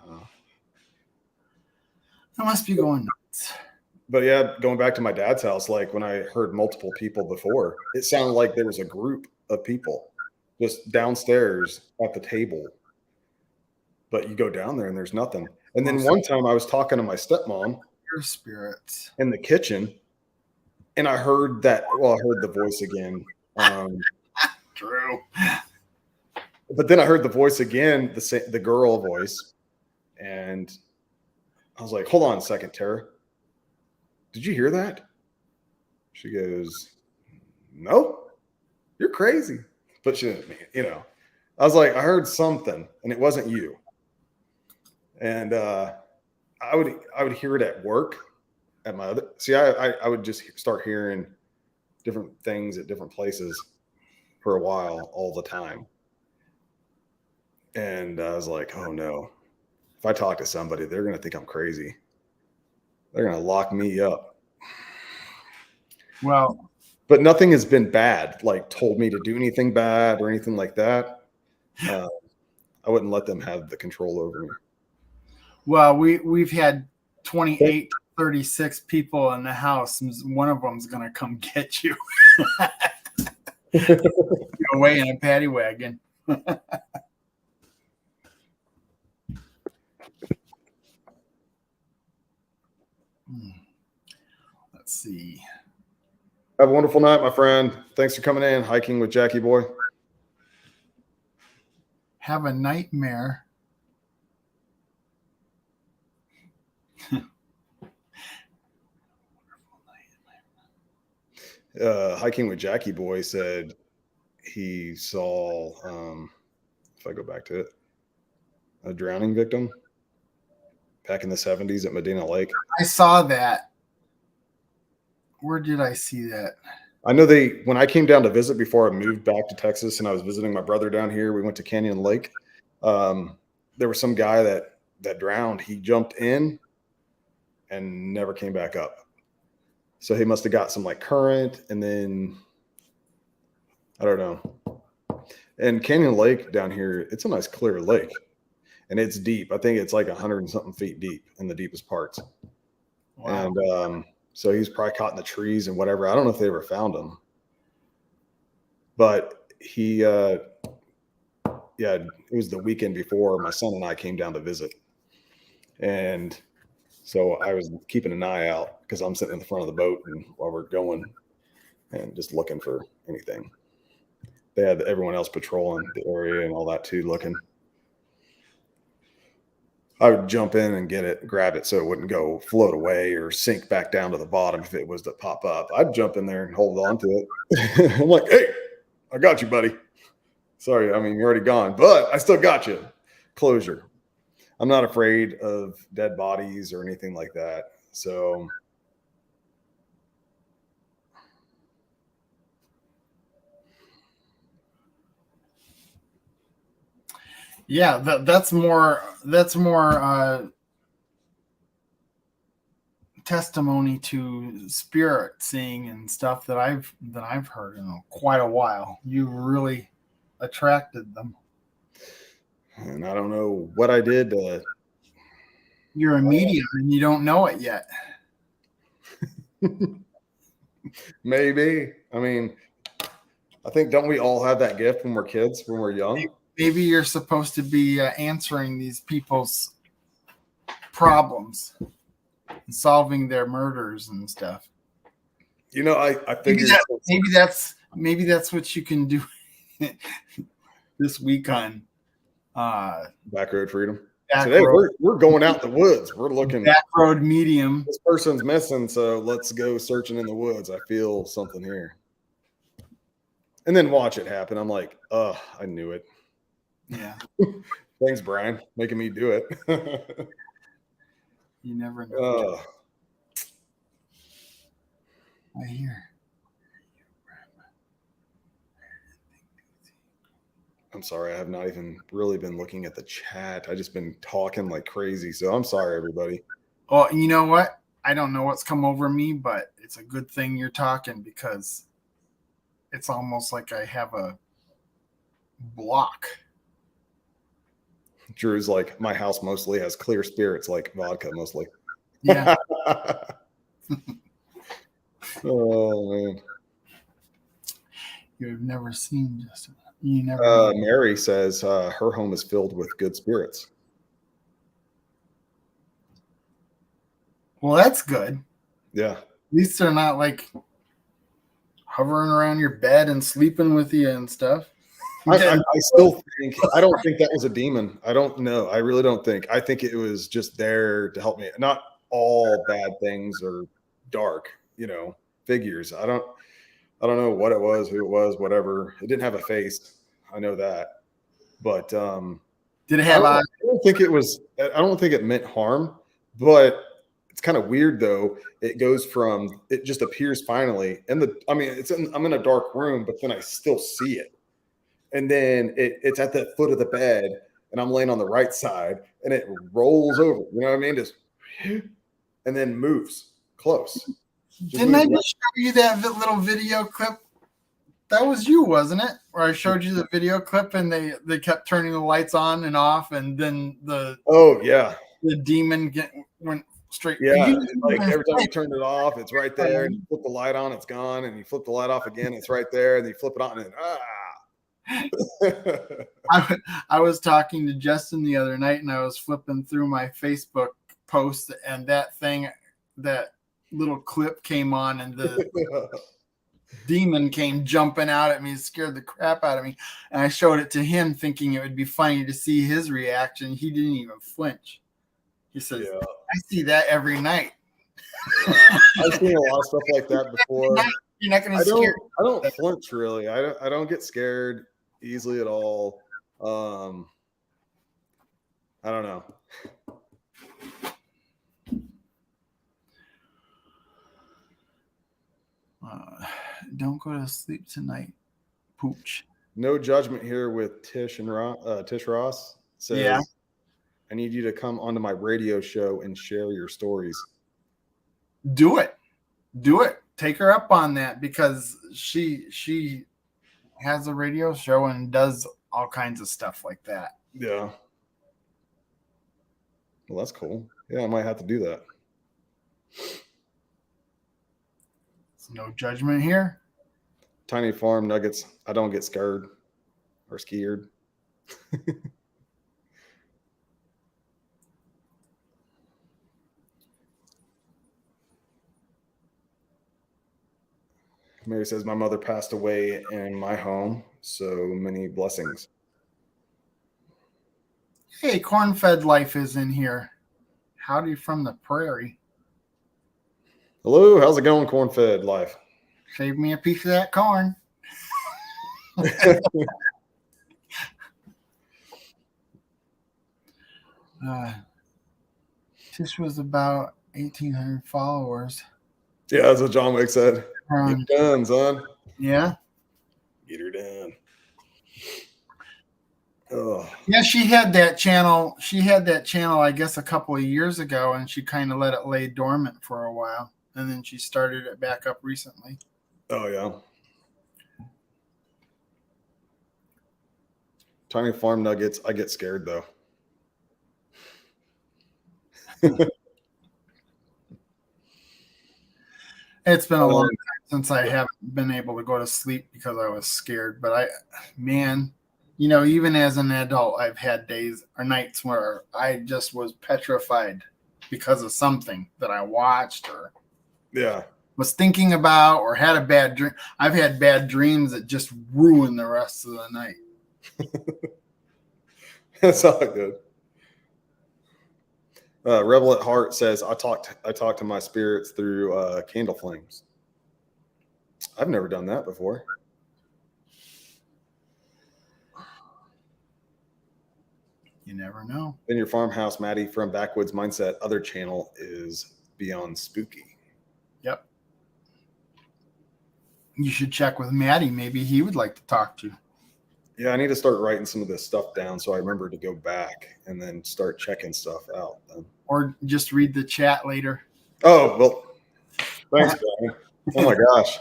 [SPEAKER 1] I must be going nuts.
[SPEAKER 2] But yeah, going back to my dad's house, like when I heard multiple people before, it sounded like there was a group of people just downstairs at the table. But you go down there and there's nothing. And then one time I was talking to my stepmom,
[SPEAKER 1] your spirits,
[SPEAKER 2] in the kitchen, and I heard the voice again.
[SPEAKER 1] True.
[SPEAKER 2] But then I heard the voice again, the girl voice, and I was like, hold on a second, Tara. Did you hear that? She goes, no, you're crazy. But she didn't mean, I was like, I heard something, and it wasn't you. And I would hear it at work at my other. See, I would just start hearing different things at different places for a while, all the time. And I was like, oh no, if I talk to somebody, they're going to think I'm crazy. They're going to lock me up.
[SPEAKER 1] Well,
[SPEAKER 2] but nothing has been bad, like told me to do anything bad or anything like that. I wouldn't let them have the control over me. Well,
[SPEAKER 1] we've had 28, 36 people in the house, and one of them's going to come get you. Away in a paddy wagon. Let's see.
[SPEAKER 2] Have a wonderful night, my friend. Thanks for coming in, hiking with Jackie Boy.
[SPEAKER 1] Have a nightmare.
[SPEAKER 2] Hiking with Jackie Boy said he saw, if I go back to it, a drowning victim back in the 70s at Medina Lake.
[SPEAKER 1] I saw that. Where did I see that?
[SPEAKER 2] I know when I came down to visit before I moved back to Texas and I was visiting my brother down here, we went to Canyon Lake. There was some guy that drowned. He jumped in and never came back up. So he must have got some like current, and then I don't know. And Canyon Lake down here, it's a nice clear lake, and it's deep. I think it's like 100 and something feet deep in the deepest parts. Wow. And so he's probably caught in the trees and whatever. I don't know if they ever found him, but he, it was the weekend before my son and I came down to visit, and so I was keeping an eye out because I'm sitting in the front of the boat and while we're going and just looking for anything. They had everyone else patrolling the area and all that too, looking. I would jump in and get it, grab it so it wouldn't go float away or sink back down to the bottom if it was to pop up. I'd jump in there and hold on to it. I'm like, hey, I got you, buddy. Sorry, I mean, you're already gone, but I still got you. Closure. I'm not afraid of dead bodies or anything like that. So
[SPEAKER 1] Yeah, that's more testimony to spirit seeing and stuff that I've heard in quite a while. You really attracted them.
[SPEAKER 2] and I don't know what I did.
[SPEAKER 1] You're a medium and you don't know it yet.
[SPEAKER 2] Maybe. I mean, I think, don't we all have that gift when we're kids, when we're young?
[SPEAKER 1] Maybe you're supposed to be answering these people's problems and solving their murders and stuff.
[SPEAKER 2] You know, I figured
[SPEAKER 1] maybe that's what you can do this week on
[SPEAKER 2] Back Road Freedom.
[SPEAKER 1] Back
[SPEAKER 2] Today
[SPEAKER 1] Road.
[SPEAKER 2] we're going out in the woods. We're looking.
[SPEAKER 1] Back Road Medium.
[SPEAKER 2] This person's missing, so let's go searching in the woods. I feel something here. And then watch it happen. I'm like, oh, I knew it.
[SPEAKER 1] Yeah.
[SPEAKER 2] Thanks, Brian, making me do it.
[SPEAKER 1] You never know. I hear.
[SPEAKER 2] I'm sorry. I have not even really been looking at the chat. I just been talking like crazy. So I'm sorry, everybody.
[SPEAKER 1] Well, you know what? I don't know what's come over me, but it's a good thing you're talking because it's almost like I have a block.
[SPEAKER 2] Drew's like, my house mostly has clear spirits, like vodka mostly.
[SPEAKER 1] Yeah.
[SPEAKER 2] Oh, man.
[SPEAKER 1] You've never seen Justin. You never.
[SPEAKER 2] Mary says her home is filled with good spirits.
[SPEAKER 1] Well, that's good.
[SPEAKER 2] Yeah.
[SPEAKER 1] At least they're not like hovering around your bed and sleeping with you and stuff.
[SPEAKER 2] I still think, I don't think that was a demon. I don't know. I really don't think. I think it was just there to help me. Not all bad things are dark, figures. I don't know what it was, who it was, whatever. It didn't have a face. I know that. But
[SPEAKER 1] did it have
[SPEAKER 2] I don't think it meant harm, but it's kind of weird though. It goes from, it just appears finally I'm in a dark room, but then I still see it. And then it's at the foot of the bed and I'm laying on the right side and it rolls over, you know what I mean? Just, and then moves close.
[SPEAKER 1] Didn't I just show you that little video clip? That was you, wasn't it? Where I showed you the video clip and they kept turning the lights on and off and then the demon went straight.
[SPEAKER 2] Yeah, like every time you turn it off, it's right there. And you flip the light on, it's gone. And you flip the light off again, it's right there. And you flip it on and
[SPEAKER 1] I was talking to Justin the other night and I was flipping through my Facebook post and that little clip came on and the demon came jumping out at me, scared the crap out of me. And I showed it to him thinking it would be funny to see his reaction. He didn't even flinch. He says, I see that every night.
[SPEAKER 2] I've seen a lot of stuff like that before.
[SPEAKER 1] You're not going to scare.
[SPEAKER 2] I don't flinch really. I don't get scared easily at all. I don't know.
[SPEAKER 1] Don't go to sleep tonight, Pooch.
[SPEAKER 2] No judgment here with Tish Ross says, yeah. I need you to come onto my radio show and share your stories.
[SPEAKER 1] Do it. Take her up on that because she has a radio show and does all kinds of stuff like that.
[SPEAKER 2] Yeah. Well, that's cool. Yeah, I might have to do that.
[SPEAKER 1] No judgment here.
[SPEAKER 2] Tiny Farm Nuggets. I don't get scared or scared. Mary says, my mother passed away in my home. So many blessings.
[SPEAKER 1] Hey, corn-fed life is in here. Howdy from the prairie.
[SPEAKER 2] Hello, how's it going, corn-fed life?
[SPEAKER 1] Save me a piece of that corn. This was about 1,800 followers.
[SPEAKER 2] Yeah, that's what John Wick said. Get her done, son.
[SPEAKER 1] Yeah.
[SPEAKER 2] Get her done. Oh.
[SPEAKER 1] Yeah, she had that channel. I guess, a couple of years ago, and she kind of let it lay dormant for a while, and then she started it back up recently.
[SPEAKER 2] Oh yeah. Tiny farm nuggets. I get scared though.
[SPEAKER 1] It's been a long time since I haven't been able to go to sleep because I was scared. But even as an adult, I've had days or nights where I just was petrified because of something that I watched or was thinking about or had a bad dream. I've had bad dreams that just ruin the rest of the night.
[SPEAKER 2] That's all good. Rebel at Heart says, I talked to my spirits through candle flames. I've never done that before.
[SPEAKER 1] You never know.
[SPEAKER 2] Vineyard Farmhouse, Maddie from Backwoods Mindset. Other channel is Beyond Spooky.
[SPEAKER 1] Yep. You should check with Maddie. Maybe he would like to talk to you.
[SPEAKER 2] Yeah, I need to start writing some of this stuff down so I remember to go back and then start checking stuff out.
[SPEAKER 1] Or just read the chat later.
[SPEAKER 2] Oh, well, thanks, Brian. Oh my gosh.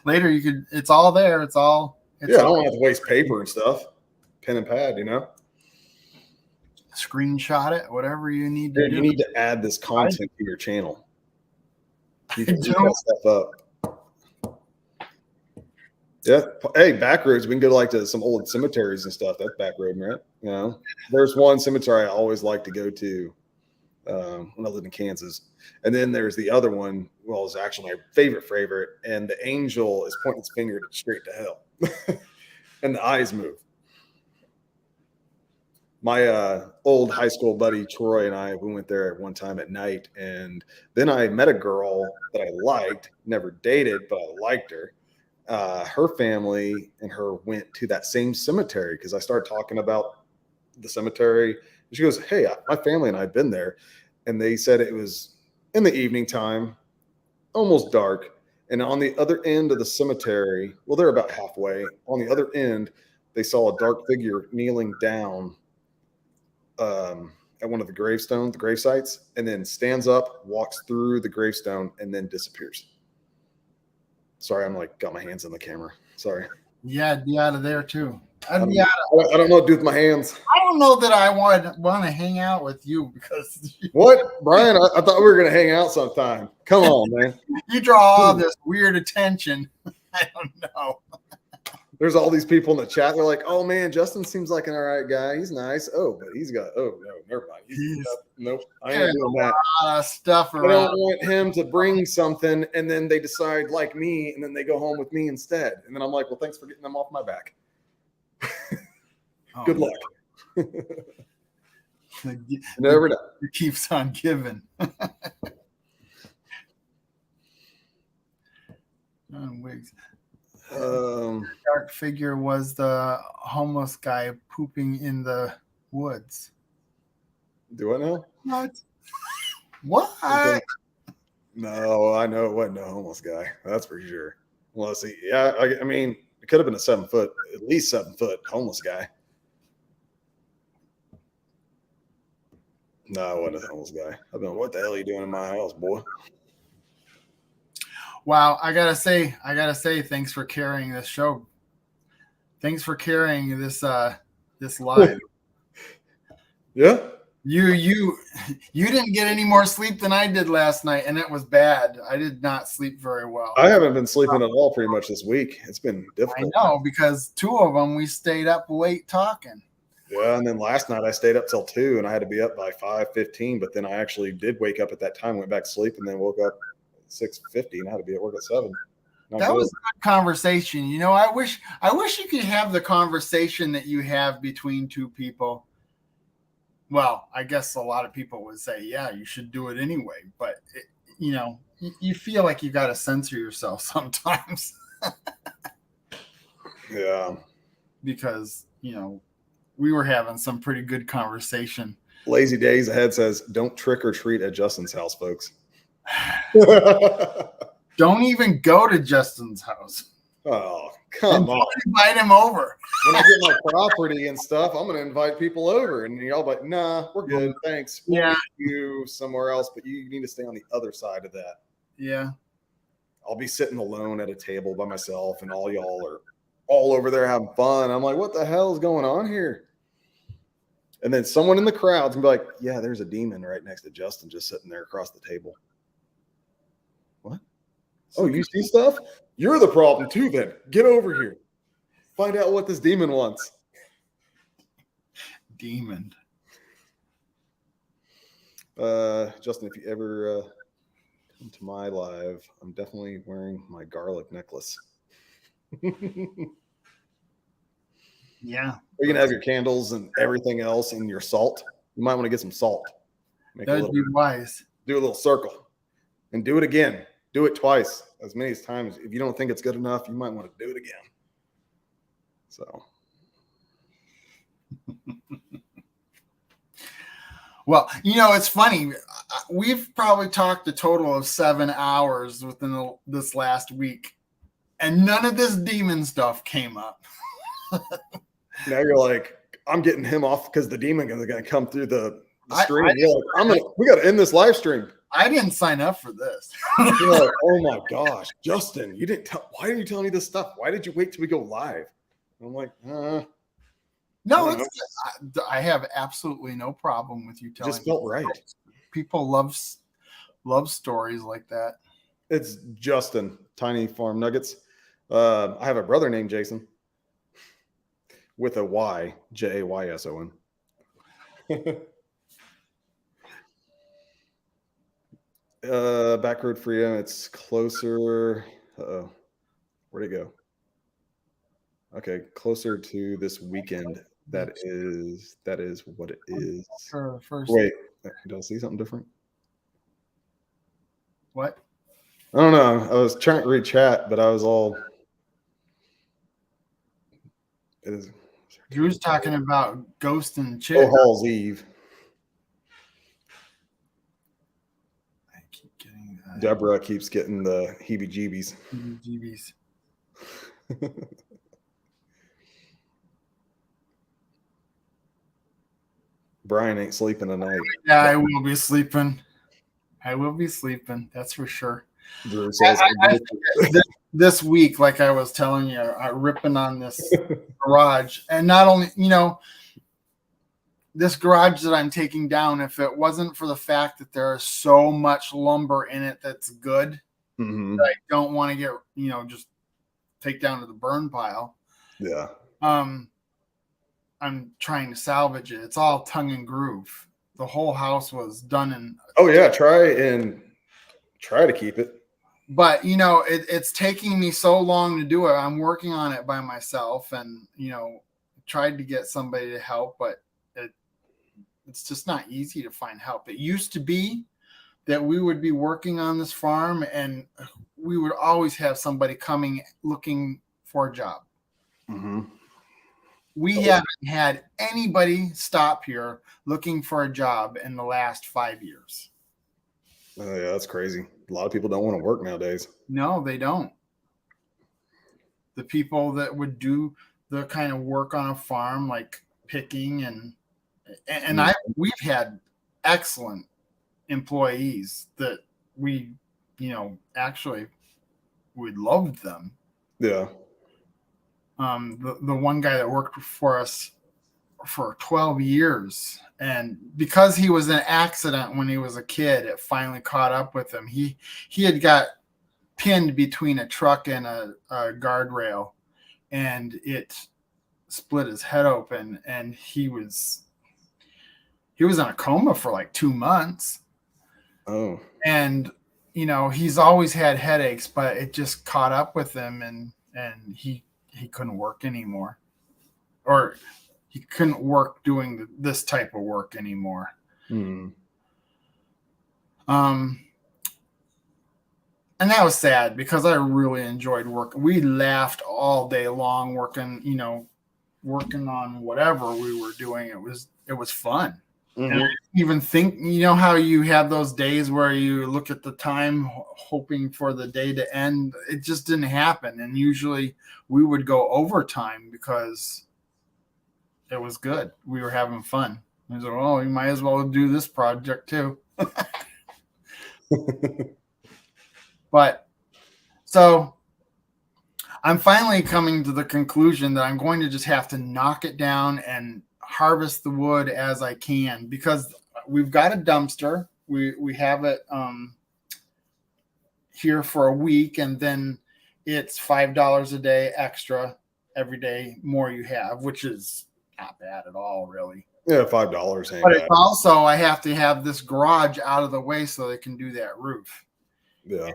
[SPEAKER 1] Later, it's all there. I
[SPEAKER 2] don't have to waste paper and stuff. Pen and pad,
[SPEAKER 1] Screenshot it, whatever you need to do.
[SPEAKER 2] You need to add this content to your channel. You can do that stuff up. Yeah. Hey, Backroads. We can go to some old cemeteries and stuff. That's Backroad, right? There's one cemetery I always like to go to when I lived in Kansas. And then there's the other one. Well, it's actually my favorite. And the angel is pointing its finger straight to hell. And the eyes move. My old high school buddy, Troy, and we went there at one time at night. And then I met a girl that I liked, never dated, but I liked her. Her family and her went to that same cemetery because I started talking about the cemetery. And she goes, hey, my family and I had been there. And they said it was in the evening time, almost dark. And on the other end of the cemetery, well, they're about halfway. On the other end, they saw a dark figure kneeling down at one of the grave sites, and then stands up, walks through the gravestone, and then disappears. Sorry, I'm got my hands on the camera. Sorry.
[SPEAKER 1] Yeah, I'd be out of there too.
[SPEAKER 2] I don't know what to do with my hands.
[SPEAKER 1] I don't know that I want to hang out with you because
[SPEAKER 2] what, Brian? I thought we were going to hang out sometime. Come on, man.
[SPEAKER 1] You draw all this weird attention. I don't know.
[SPEAKER 2] There's all these people in the chat. They're like, "Oh man, Justin seems like an all right guy. He's nice. Oh, but he's got. Oh no, never mind. Nope. I ain't doing that.
[SPEAKER 1] A lot of stuff around.
[SPEAKER 2] I don't want him to bring something, and then they decide like me, and then they go home with me instead. And then I'm like, well, thanks for getting them off my back. Good luck. Never know.
[SPEAKER 1] It keeps on giving. John Wiggs. Dark figure was the homeless guy pooping in the woods.
[SPEAKER 2] Do I know?
[SPEAKER 1] What?
[SPEAKER 2] No, I know it wasn't a homeless guy. That's for sure. Well, let's see. Yeah, I mean, it could have been at least 7 foot homeless guy. No, it wasn't a homeless guy. I've been, what the hell are you doing in my house, boy?
[SPEAKER 1] Wow, I gotta say, thanks for carrying this show. Thanks for carrying this live.
[SPEAKER 2] Yeah.
[SPEAKER 1] You didn't get any more sleep than I did last night, and it was bad. I did not sleep very well.
[SPEAKER 2] I haven't been sleeping at all pretty much this week. It's been difficult.
[SPEAKER 1] I know, because 2 of them we stayed up late talking.
[SPEAKER 2] Yeah, and then last night I stayed up till 2, and I had to be up by 5:15. But then I actually did wake up at that time, went back to sleep, and then woke up at 6:50, and I had to be at work at 7.
[SPEAKER 1] That was a good conversation. I wish you could have the conversation that you have between 2 people. Well, I guess a lot of people would say, yeah, you should do it anyway. But, you feel like you got to censor yourself sometimes
[SPEAKER 2] Yeah.
[SPEAKER 1] because, we were having some pretty good conversation.
[SPEAKER 2] Lazy Days ahead says, don't trick or treat at Justin's house, folks.
[SPEAKER 1] Don't even go to Justin's house.
[SPEAKER 2] Oh, come on.
[SPEAKER 1] Invite him over.
[SPEAKER 2] When I get my property and stuff, I'm going to invite people over. And y'all like, nah, we're good. Thanks. We'll meet you somewhere else, but you need to stay on the other side of that.
[SPEAKER 1] Yeah.
[SPEAKER 2] I'll be sitting alone at a table by myself, and all y'all are all over there having fun. I'm like, what the hell is going on here? And then someone in the crowd's gonna be like, yeah, there's a demon right next to Justin just sitting there across the table. What? Oh, you see stuff? You're the problem too, then. Get over here. Find out what this demon wants.
[SPEAKER 1] Demon.
[SPEAKER 2] Justin, if you ever come to my live, I'm definitely wearing my garlic necklace.
[SPEAKER 1] Yeah.
[SPEAKER 2] You're going to have your candles and everything else and your salt. You might want to get some salt.
[SPEAKER 1] That'd be wise.
[SPEAKER 2] Do a little circle and do it again. Do it twice, as many times. If you don't think it's good enough, you might want to do it again. So.
[SPEAKER 1] Well, it's funny. We've probably talked a total of 7 hours within this last week, and none of this demon stuff came up.
[SPEAKER 2] Now you're like, I'm getting him off because the demon is going to come through the stream. We got to end this live stream.
[SPEAKER 1] I didn't sign up for this.
[SPEAKER 2] You're like, oh my gosh, Justin, you didn't tell. Why didn't you tell me this stuff? Why did you wait till we go live? I'm like,
[SPEAKER 1] no, I have absolutely no problem with you telling.
[SPEAKER 2] Just felt right.
[SPEAKER 1] People love stories like that.
[SPEAKER 2] It's Justin, Tiny Farm Nuggets. I have a brother named Jason with a Y, Jayson. Back road for you. It's closer. Uh-oh. Where'd it go? Okay, closer to this weekend. That is what it is.
[SPEAKER 1] First.
[SPEAKER 2] Wait, did I see something different?
[SPEAKER 1] What?
[SPEAKER 2] I don't know. I was trying to read chat, but I was all. It is.
[SPEAKER 1] Drew's talking about Ghost and Chick.
[SPEAKER 2] Oh, Hall's Eve.
[SPEAKER 1] I keep getting that.
[SPEAKER 2] Deborah keeps getting the heebie-jeebies.
[SPEAKER 1] Heebie-jeebies.
[SPEAKER 2] Brian ain't sleeping tonight.
[SPEAKER 1] Yeah, I will be sleeping. That's for sure.
[SPEAKER 2] Drew says,
[SPEAKER 1] this week, like I was telling you, I'm ripping on this garage. And not only, this garage that I'm taking down, if it wasn't for the fact that there is so much lumber in it that's good, that I don't want to get, just take down to the burn pile.
[SPEAKER 2] Yeah.
[SPEAKER 1] I'm trying to salvage it. It's all tongue and groove. The whole house was done in.
[SPEAKER 2] Oh yeah, try to keep it.
[SPEAKER 1] But it's taking me so long to do it. I'm working on it by myself, and tried to get somebody to help, but it's just not easy to find help. It used to be that we would be working on this farm, and we would always have somebody coming looking for a job.
[SPEAKER 2] Mm-hmm.
[SPEAKER 1] We haven't had anybody stop here looking for a job in the last 5 years.
[SPEAKER 2] Oh, yeah, that's crazy. A lot of people don't want to work nowadays.
[SPEAKER 1] No, they don't. The people that would do the kind of work on a farm, like picking and we've had excellent employees that we, actually we loved them.
[SPEAKER 2] Yeah.
[SPEAKER 1] The one guy that worked for us for 12 years, and because he was in an accident when he was a kid, it finally caught up with him. He had got pinned between a truck and a guardrail, and it split his head open, and he was in a coma for like 2 months.
[SPEAKER 2] Oh.
[SPEAKER 1] And he's always had headaches, but it just caught up with him, and he couldn't work anymore, or he couldn't work doing this type of work anymore.
[SPEAKER 2] Hmm.
[SPEAKER 1] And that was sad because I really enjoyed working. We laughed all day long working, working on whatever we were doing. It was fun.
[SPEAKER 2] Mm-hmm.
[SPEAKER 1] And I didn't even think, how you have those days where you look at the time hoping for the day to end. It just didn't happen. And usually we would go overtime because it was good. We were having fun. I was like, oh, you might as well do this project too. But so I'm finally coming to the conclusion that I'm going to just have to knock it down and harvest the wood as I can, because we've got a dumpster. We have it here for a week, and then it's $5 a day extra every day more you have, which is not bad at all, really.
[SPEAKER 2] Yeah, $5 ain't
[SPEAKER 1] But
[SPEAKER 2] bad.
[SPEAKER 1] it's also, I have to have this garage out of the way so they can do that roof.
[SPEAKER 2] Yeah.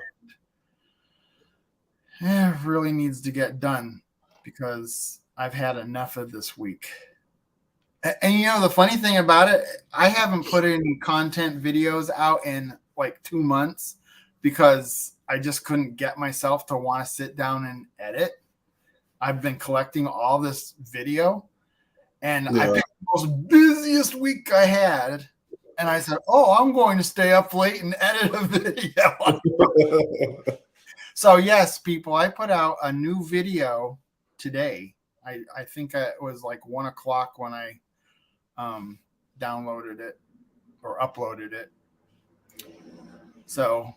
[SPEAKER 1] It really needs to get done because I've had enough of this week. And the funny thing about it, I haven't put any content videos out in like 2 months because I just couldn't get myself to want to sit down and edit. I've been collecting all this video, and I picked the most busiest week I had. And I said, oh, I'm going to stay up late and edit a video. So yes, people, I put out a new video today. I think it was like 1 o'clock when I downloaded it or uploaded it. So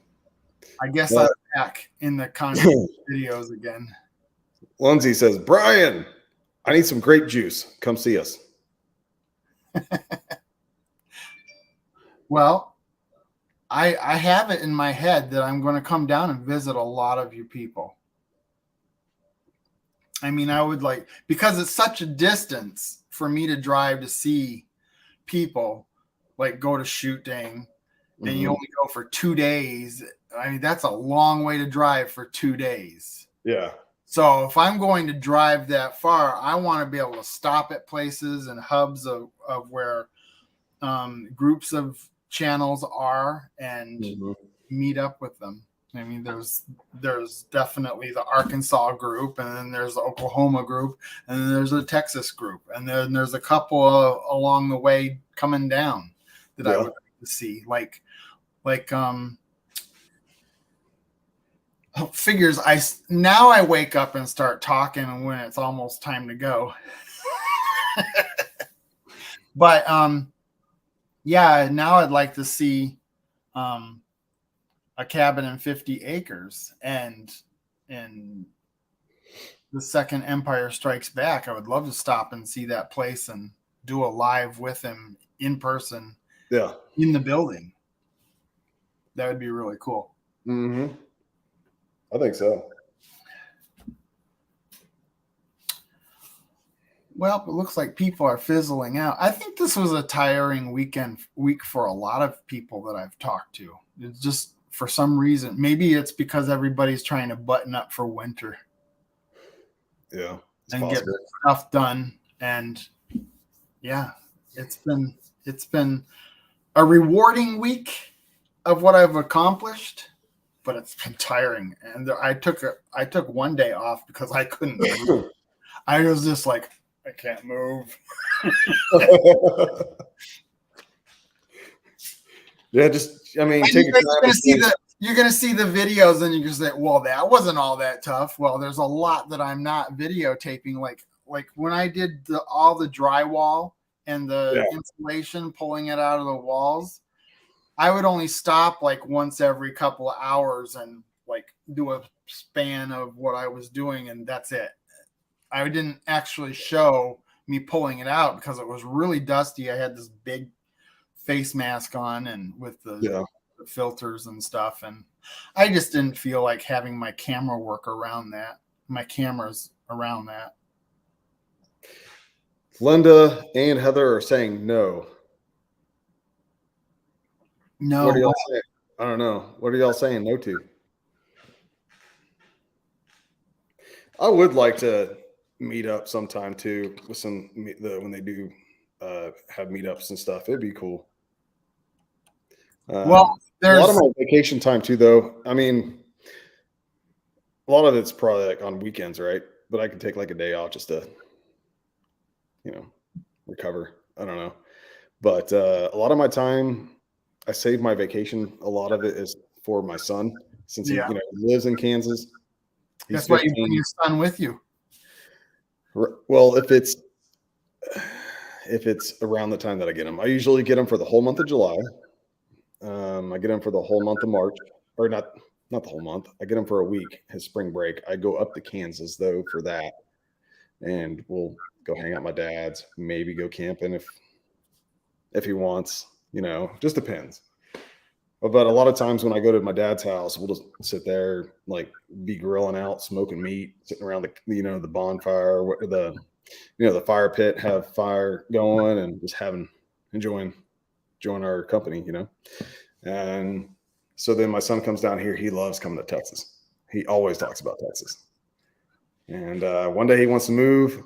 [SPEAKER 1] I guess I'm back in the content videos again.
[SPEAKER 2] Lindsay says, Brian, I need some grape juice. Come see us.
[SPEAKER 1] Well, I have it in my head that I'm going to come down and visit a lot of you people. I mean, I would like, because it's such a distance for me to drive to see people, like go to shooting, and you only go for 2 days. I mean, that's a long way to drive for 2 days.
[SPEAKER 2] Yeah.
[SPEAKER 1] So if I'm going to drive that far, I want to be able to stop at places and hubs of where groups of channels are and meet up with them. I mean, there's definitely the Arkansas group, and then there's the Oklahoma group, and then there's the Texas group, and then there's a couple along the way coming down that I would like to see. Like figures. Now I wake up and start talking when it's almost time to go. But yeah, now I'd like to see a cabin in 50 acres and the second Empire Strikes Back. I would love to stop and see that place and do a live with him in person.
[SPEAKER 2] Yeah.
[SPEAKER 1] In the building. That would be really cool.
[SPEAKER 2] Mm-hmm. I think so.
[SPEAKER 1] Well, it looks like people are fizzling out. I think this was a tiring week for a lot of people that I've talked to. It's just, for some reason, maybe it's because everybody's trying to button up for winter.
[SPEAKER 2] Yeah.
[SPEAKER 1] And get stuff done. And yeah, it's been a rewarding week of what I've accomplished, but it's been tiring. And I took 1 day off because I couldn't move. I was just like, I can't move.
[SPEAKER 2] Yeah, just, I mean,
[SPEAKER 1] you're going to see the videos and you're going to say, well, that wasn't all that tough. Well, there's a lot that I'm not videotaping. Like when I did all the drywall and the insulation, pulling it out of the walls, I would only stop like once every couple of hours and like do a span of what I was doing, and that's it. I didn't actually show me pulling it out because it was really dusty. I had this big face mask on and with the filters and stuff, and I just didn't feel like having my camera work around that. My cameras around that.
[SPEAKER 2] Linda and Heather are saying no.
[SPEAKER 1] No.
[SPEAKER 2] What are y'all saying? I don't know. What are y'all saying no to? I would like to meet up sometime too with when they do have meetups and stuff. It'd be cool.
[SPEAKER 1] Well,
[SPEAKER 2] a lot of my vacation time too, though. I mean, a lot of it's probably like on weekends, right? But I can take like a day off just to, recover. I don't know. But a lot of my time, I save my vacation. A lot of it is for my son, since he lives in Kansas.
[SPEAKER 1] That's why you bring your son with you.
[SPEAKER 2] Well, if it's around the time that I get him, I usually get him for the whole month of July. I get him for the whole month of March, or not the whole month. I get him for a week, his spring break. I go up to Kansas though for that, and we'll go hang out at my dad's. Maybe go camping if he wants. Just depends. But a lot of times when I go to my dad's house, we'll just sit there, like be grilling out, smoking meat, sitting around the bonfire, the fire pit, have fire going, and just enjoying our company, And so then my son comes down here. He loves coming to Texas. He always talks about Texas. And one day he wants to move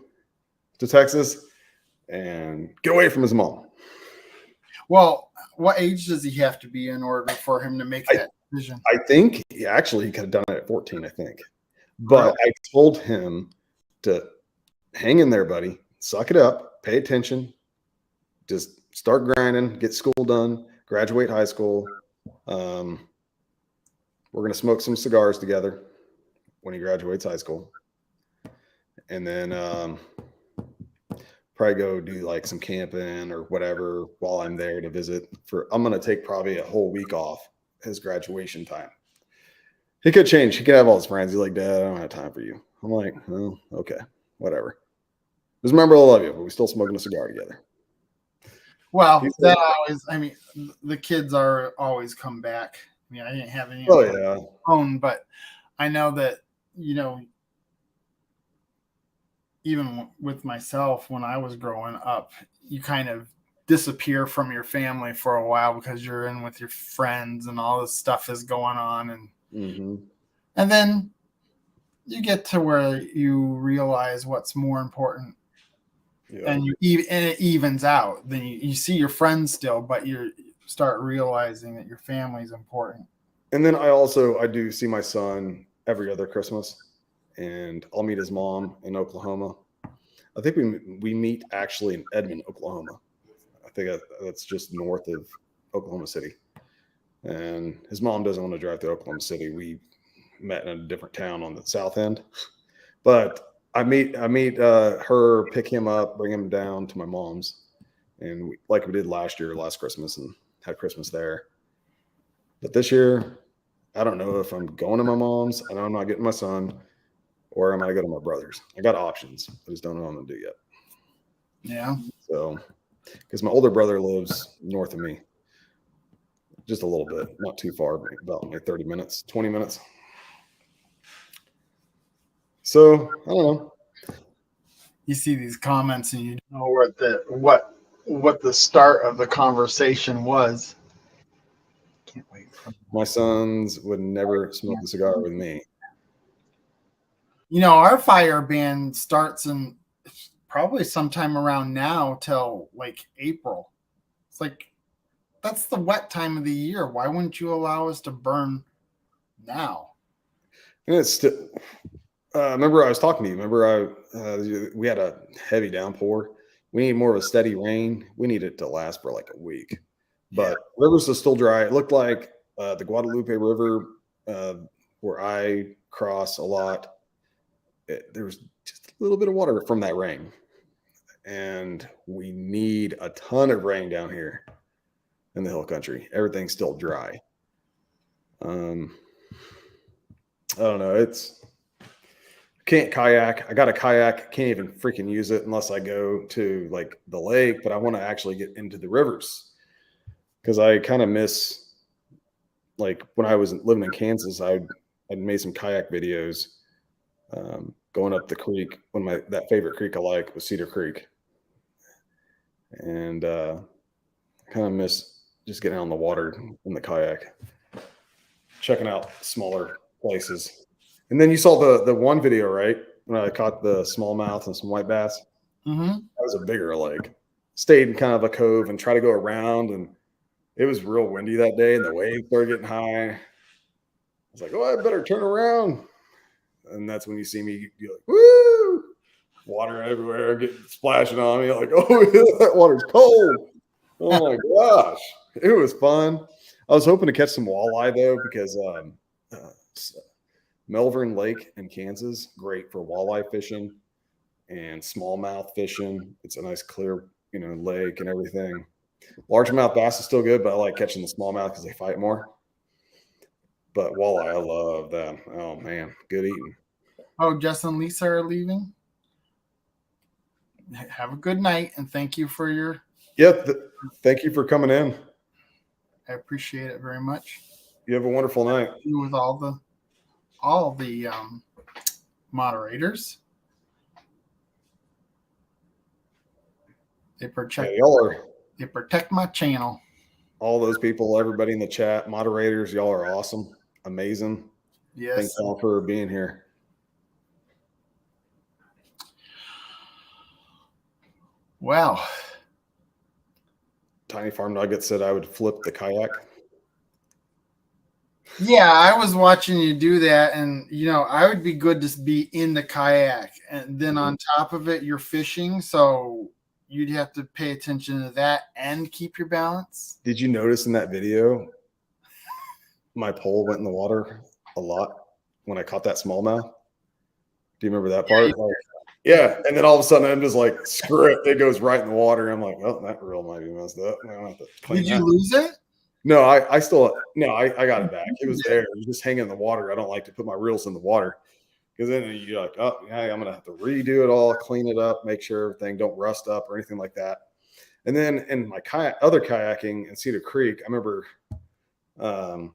[SPEAKER 2] to Texas and get away from his mom.
[SPEAKER 1] Well, what age does he have to be in order for him to make that decision?
[SPEAKER 2] I think he could have done it at 14, I think. But I told him to hang in there, buddy. Suck it up. Pay attention. Just start grinding. Get school done. Graduate high school. We're going to smoke some cigars together when he graduates high school. And then probably go do like some camping or whatever while I'm there to visit. I'm going to take probably a whole week off his graduation time. He could change. He could have all his friends. He's like, Dad, I don't have time for you. I'm like, oh, okay, whatever. Just remember, I love you, but we still smoking a cigar together.
[SPEAKER 1] Well, the kids are always come back. I mean, I didn't have any own, but I know that, even with myself, when I was growing up, you kind of disappear from your family for a while because you're in with your friends and all this stuff is going on. And then you get to where you realize what's more important. Yeah. And it evens out. Then you see your friends still, but you start realizing that your family is important.
[SPEAKER 2] And then I do see my son every other Christmas, and I'll meet his mom in Oklahoma. I think we meet actually in Edmond, Oklahoma. I think that's just north of Oklahoma City. And his mom doesn't want to drive to Oklahoma City. We met in a different town on the south end, but I meet her, pick him up, bring him down to my mom's, and like we did last Christmas, and had Christmas there. But this year, I don't know if I'm going to my mom's. I know I'm not getting my son, or am I going to go to my brother's? I got options. I just don't know what I'm going to do yet.
[SPEAKER 1] Yeah.
[SPEAKER 2] So, because my older brother lives north of me, just a little bit, not too far, about like 30 minutes, 20 minutes. So I don't know.
[SPEAKER 1] You see these comments and you know what the start of the conversation was. Can't wait.
[SPEAKER 2] My sons would never smoke a cigar with me.
[SPEAKER 1] Our fire ban starts in probably sometime around now till like April. It's like that's the wet time of the year. Why wouldn't you allow us to burn now?
[SPEAKER 2] And it's still. Remember, I was talking to you. Remember, we had a heavy downpour. We need more of a steady rain. We need it to last for like a week. But rivers are still dry. It looked like the Guadalupe River, where I cross a lot. There was just a little bit of water from that rain, and we need a ton of rain down here in the hill country. Everything's still dry. I don't know. Can't kayak. I got a kayak. Can't even freaking use it unless I go to like the lake, but I want to actually get into the rivers because I kind of miss, like when I was living in Kansas, I'd made some kayak videos going up the creek. That favorite creek I like was Cedar Creek. And kind of miss just getting out on the water in the kayak, checking out smaller places. And then you saw the one video, right? when I caught the smallmouth and some white bass.
[SPEAKER 1] Mm-hmm.
[SPEAKER 2] That was a bigger lake. Stayed in kind of a cove and tried to go around, and it was real windy that day, and the waves started getting high. I was like, oh, I better turn around. And that's when you see me, you're like, woo! Water everywhere, getting splashing on me. Like, oh, that water's cold. Oh my gosh. It was fun. I was hoping to catch some walleye though, because Melbourne Lake in Kansas, great for walleye fishing and smallmouth fishing. It's a nice clear, lake and everything. Largemouth bass is still good, but I like catching the smallmouth because they fight more. But walleye, I love them. Oh man, good eating.
[SPEAKER 1] Oh, Justin and Lisa are leaving. Have a good night, and thank you for your.
[SPEAKER 2] Thank you for coming in.
[SPEAKER 1] I appreciate it very much.
[SPEAKER 2] You have a wonderful night.
[SPEAKER 1] With all the moderators. They protect.
[SPEAKER 2] Yeah,
[SPEAKER 1] they protect my channel.
[SPEAKER 2] All those people, everybody in the chat, moderators, y'all are awesome, amazing.
[SPEAKER 1] Yes.
[SPEAKER 2] Thanks all for being here.
[SPEAKER 1] Wow.
[SPEAKER 2] Tiny Farm Nugget said I would flip the kayak.
[SPEAKER 1] Yeah, I was watching you do that, and I would be good to be in the kayak, and then on top of it, you're fishing, so you'd have to pay attention to that and keep your balance.
[SPEAKER 2] Did you notice in that video, my pole went in the water a lot when I caught that smallmouth? Do you remember that part? Yeah, and then all of a sudden I'm just like, screw it, it goes right in the water. I'm like, oh, that reel might be messed up.
[SPEAKER 1] Did you lose it?
[SPEAKER 2] No, I got it back. It was there. It was just hanging in the water. I don't like to put my reels in the water because then you're like, oh, yeah, I'm gonna have to redo it all, clean it up, make sure everything don't rust up or anything like that. And then in my other kayaking in Cedar Creek, I remember when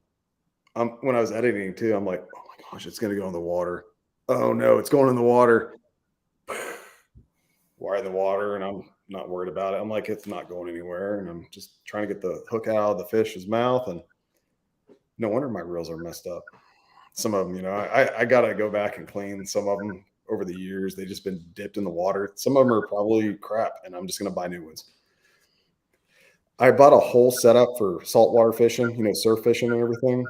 [SPEAKER 2] I was editing too, I'm like, oh my gosh, it's gonna go in the water. Oh no, it's going in the water. Wire in the water, and I'm not worried about it. I'm like, it's not going anywhere, and I'm just trying to get the hook out of the fish's mouth, and no wonder my reels are messed up. Some of them, I gotta go back and clean some of them over the years. They've just been dipped in the water. Some of them are probably crap, and I'm just gonna buy new ones. I bought a whole setup for saltwater fishing, surf fishing and everything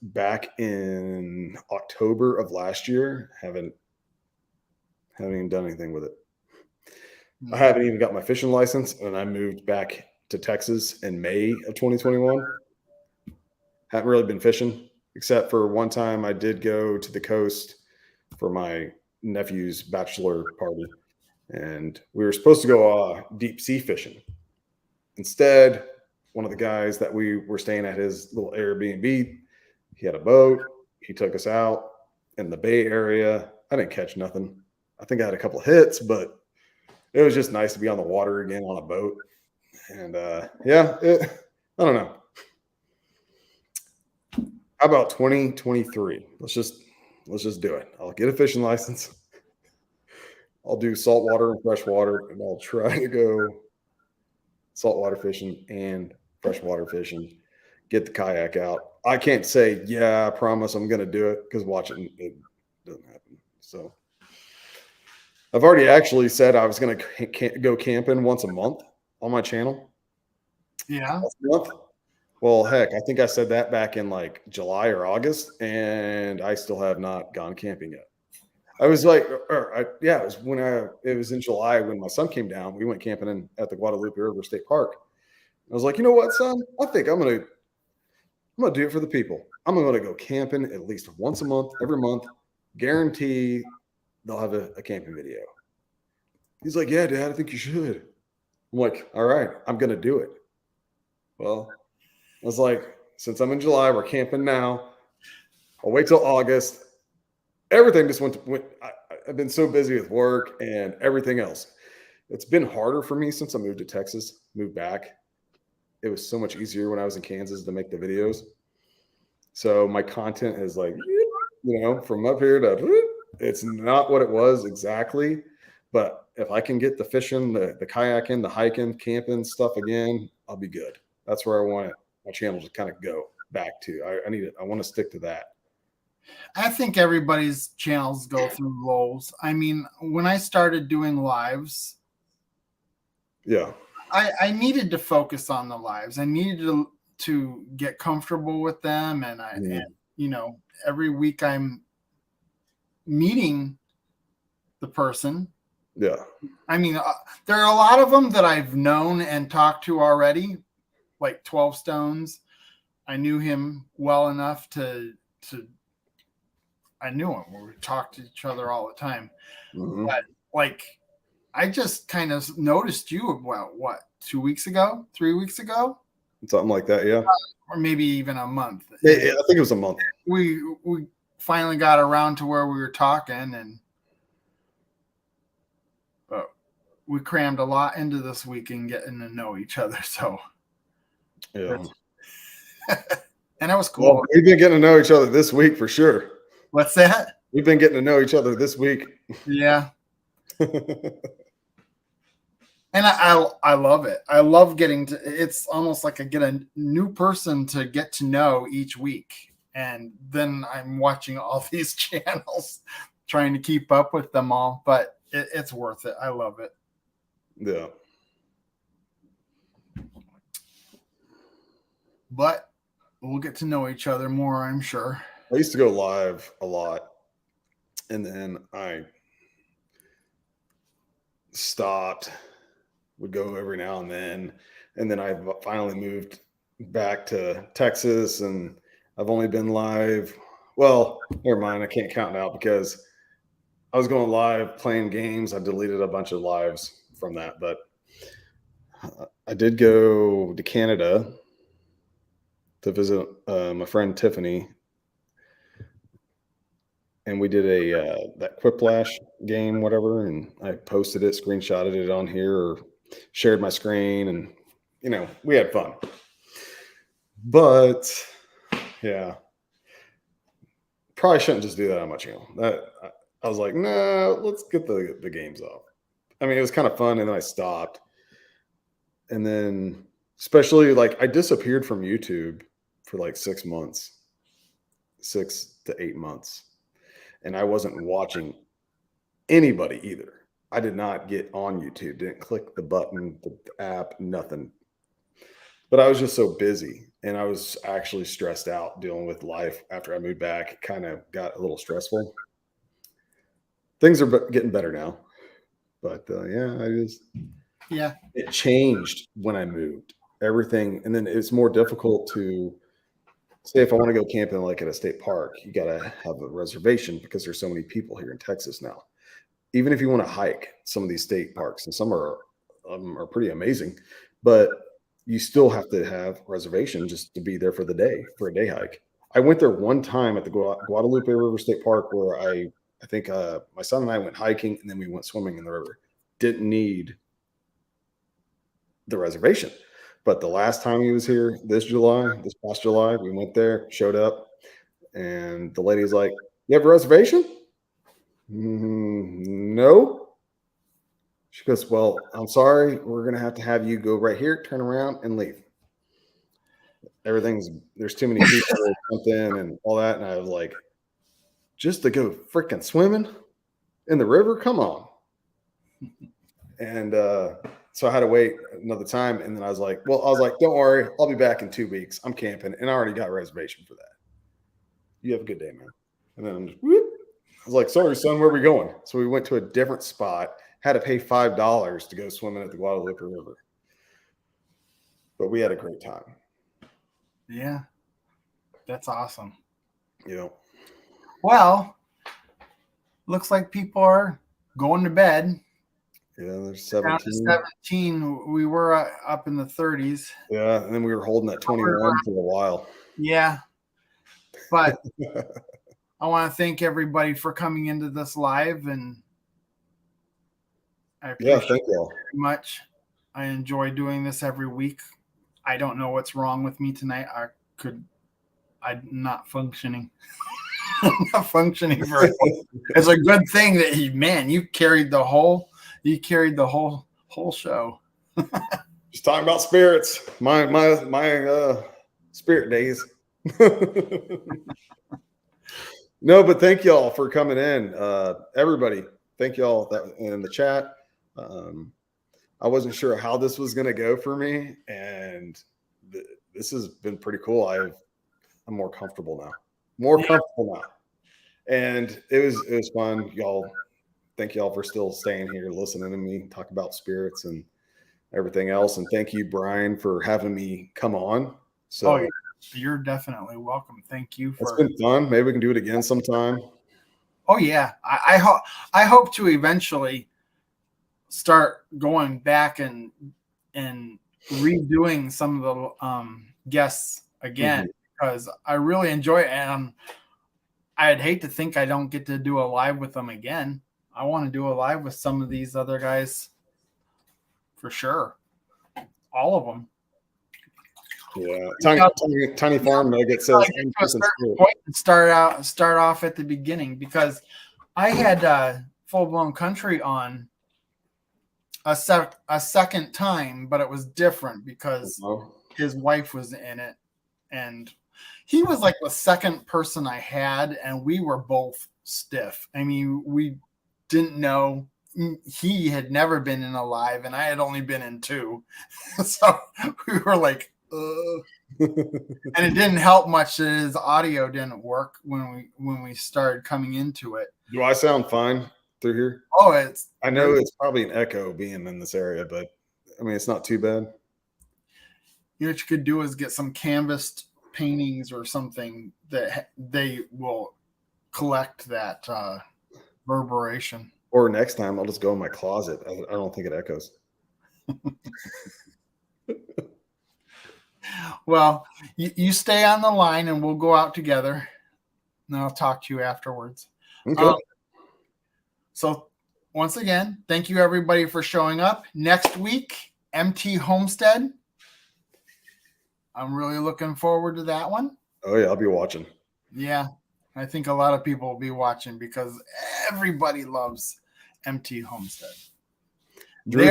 [SPEAKER 2] back in October of last year. Haven't even done anything with it. I haven't even got my fishing license, and I moved back to Texas in May of 2021. Haven't really been fishing, except for one time I did go to the coast for my nephew's bachelor party, and we were supposed to go deep sea fishing. Instead, one of the guys that we were staying at his little Airbnb, he had a boat. He took us out in the Bay Area. I didn't catch nothing. I think I had a couple of hits, but it was just nice to be on the water again on a boat. And I don't know. How about 2023? Let's just do it. I'll get a fishing license. I'll do saltwater and freshwater, and I'll try to go saltwater fishing and freshwater fishing. Get the kayak out. I can't say, yeah, I promise I'm going to do it, because watching it doesn't happen. So I've already actually said I was going to go camping once a month on my channel.
[SPEAKER 1] Yeah.
[SPEAKER 2] Well, heck, I think I said that back in like July or August, and I still have not gone camping yet. I was like, it was in July when my son came down. We went camping at the Guadalupe River State Park. I was like, you know what, son? I think I'm gonna do it for the people. I'm gonna go camping at least once a month, every month. Guarantee they'll have a camping video. He's like, yeah, Dad, I think you should. I'm like, all right, I'm going to do it. Well, I was like, since I'm in July, we're camping now. I'll wait till August. Everything just went. I've been so busy with work and everything else. It's been harder for me since I moved to Texas, moved back. It was so much easier when I was in Kansas to make the videos. So my content is like, from up here to, it's not what it was exactly. But if I can get the fishing, the kayaking, the hiking, camping stuff again, I'll be good. That's where I want my channel to kind of go back to. I want to stick to that.
[SPEAKER 1] I think everybody's channels go through lows. I mean, when I started doing lives,
[SPEAKER 2] Yeah.
[SPEAKER 1] I needed to focus on the lives. I needed to get comfortable with them, and you know, every week I'm meeting the person.
[SPEAKER 2] Yeah.
[SPEAKER 1] I mean, there are a lot of them that I've known and talked to already, like 12 Stones. I knew him well enough to I knew him. We talked to each other all the time.
[SPEAKER 2] Mm-hmm.
[SPEAKER 1] But like, I just kind of noticed you about what 2 weeks ago, 3 weeks ago,
[SPEAKER 2] Something like that. Yeah.
[SPEAKER 1] or maybe even a month.
[SPEAKER 2] Yeah, I think it was a month.
[SPEAKER 1] We finally got around to where we were talking, but we crammed a lot into this week and getting to know each other. So
[SPEAKER 2] Yeah.
[SPEAKER 1] and that was cool.
[SPEAKER 2] Well, we've been getting to know each other this week for sure.
[SPEAKER 1] What's that?
[SPEAKER 2] We've been getting to know each other this week.
[SPEAKER 1] Yeah. And I love it. I love getting to, it's almost like I get a new person to get to know each week. And then I'm watching all these channels, trying to keep up with them all, but it's worth it. I love it.
[SPEAKER 2] Yeah.
[SPEAKER 1] But we'll get to know each other more, I'm sure.
[SPEAKER 2] I used to go live a lot, and then I stopped, would go every now and then I finally moved back to Texas, and I've only been live. Well, never mind. I can't count now because I was going live playing games. I deleted a bunch of lives from that, but I did go to Canada to visit my friend Tiffany, and we did a that Quiplash game, whatever, and I posted it, screenshotted it on here, or shared my screen, and we had fun. But yeah, probably shouldn't just do that on my channel. I was like, no, let's get the games off. I mean, it was kind of fun, and then I stopped. And then, especially like I disappeared from YouTube for like 6 months, 6 to 8 months, and I wasn't watching anybody either. I did not get on YouTube, didn't click the button, the app, nothing. But I was just so busy, and I was actually stressed out dealing with life after I moved back. It kind of got a little stressful. Things are getting better now, but it changed when I moved. Everything, and then it's more difficult to say if I want to go camping like at a state park, you got to have a reservation because there's so many people here in Texas now. Even if you want to hike some of these state parks, and some are pretty amazing, but you still have to have reservation just to be there for the day, for a day hike. I went there one time at the Guadalupe River State Park where I think my son and I went hiking, and then we went swimming in the river. Didn't need the reservation. But the last time he was here, this past July, we went there, showed up, and the lady's like, "You have a reservation?" No. She goes, "Well, I'm sorry. We're going to have you go right here, turn around, and leave. There's too many people or something and all that." And I was like, just to go freaking swimming in the river? Come on. And so I had to wait another time. And then I was like, don't worry. I'll be back in 2 weeks. I'm camping, and I already got a reservation for that. You have a good day, man. And then I was like, sorry, son, where are we going? So we went to a different spot, had to pay $5 to go swimming at the Guadalupe River. But we had a great time.
[SPEAKER 1] Yeah. That's awesome. Well, looks like people are going to bed.
[SPEAKER 2] Yeah, there's 17.
[SPEAKER 1] Down to 17. We were up in the 30s.
[SPEAKER 2] Yeah, and then we were holding that 21 for a while.
[SPEAKER 1] Yeah. But I want to thank everybody for coming into this live, and I appreciate
[SPEAKER 2] thank you
[SPEAKER 1] all very much. I enjoy doing this every week. I don't know what's wrong with me tonight. I'm not functioning. I'm not functioning very well. It's a good thing that you carried the whole show.
[SPEAKER 2] Just talking about spirits. My spirit days. No, but thank y'all for coming in. Everybody, thank y'all that in the chat. I wasn't sure how this was going to go for me, and this has been pretty cool. I'm more comfortable now. Comfortable now. And it was fun. Y'all, thank y'all for still staying here, listening to me talk about spirits and everything else. And thank you, Brian, for having me come on. So
[SPEAKER 1] you're definitely welcome. Thank you for.
[SPEAKER 2] It's been fun. Maybe we can do it again sometime.
[SPEAKER 1] Oh yeah, I hope to eventually start going back and redoing some of the guests again, because I really enjoy it, and I'd hate to think I don't get to do a live with them again. I want to do a live with some of these other guys for sure. All of them.
[SPEAKER 2] Yeah, tiny farm nugget says
[SPEAKER 1] start off at the beginning, because I had Full Blown Country on a second time, but it was different because his wife was in it, and he was like the second person I had, and we were both stiff. I mean, we didn't know. He had never been in a live, and I had only been in 2, so we were like, and it didn't help much that his audio didn't work when we started coming into it.
[SPEAKER 2] Do I sound fine through here?
[SPEAKER 1] Oh,
[SPEAKER 2] I know it's probably an echo being in this area, but I mean, it's not too bad.
[SPEAKER 1] You know what you could do is get some canvas paintings or something that they will collect that reverberation.
[SPEAKER 2] Or next time I'll just go in my closet. I don't think it echoes.
[SPEAKER 1] Well, you stay on the line and we'll go out together, and I'll talk to you afterwards.
[SPEAKER 2] Okay.
[SPEAKER 1] So once again, thank you everybody for showing up. Next week, MT Homestead. I'm really looking forward to that one.
[SPEAKER 2] Oh yeah, I'll be watching.
[SPEAKER 1] Yeah, I think a lot of people will be watching because everybody loves MT Homestead. They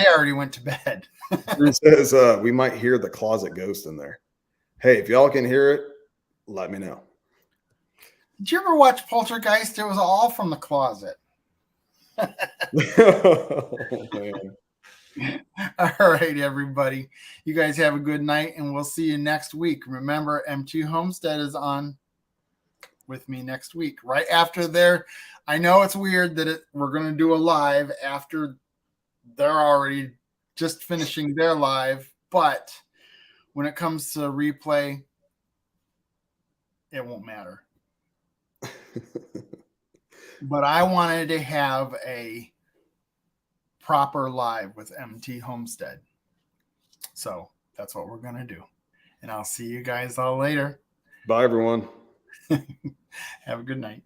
[SPEAKER 1] already went to bed.
[SPEAKER 2] Drew says we might hear the closet ghost in there. Hey, if y'all can hear it, let me know.
[SPEAKER 1] Did you ever watch Poltergeist? It was all from the closet.
[SPEAKER 2] Oh, man.
[SPEAKER 1] All right, everybody. You guys have a good night, and we'll see you next week. Remember, MT Homestead is on with me next week, right after there. I know it's weird that we're going to do a live after they're already just finishing their live, but when it comes to replay, it won't matter. But I wanted to have a proper live with MT Homestead. So that's what we're going to do. And I'll see you guys all later.
[SPEAKER 2] Bye, everyone.
[SPEAKER 1] Have a good night.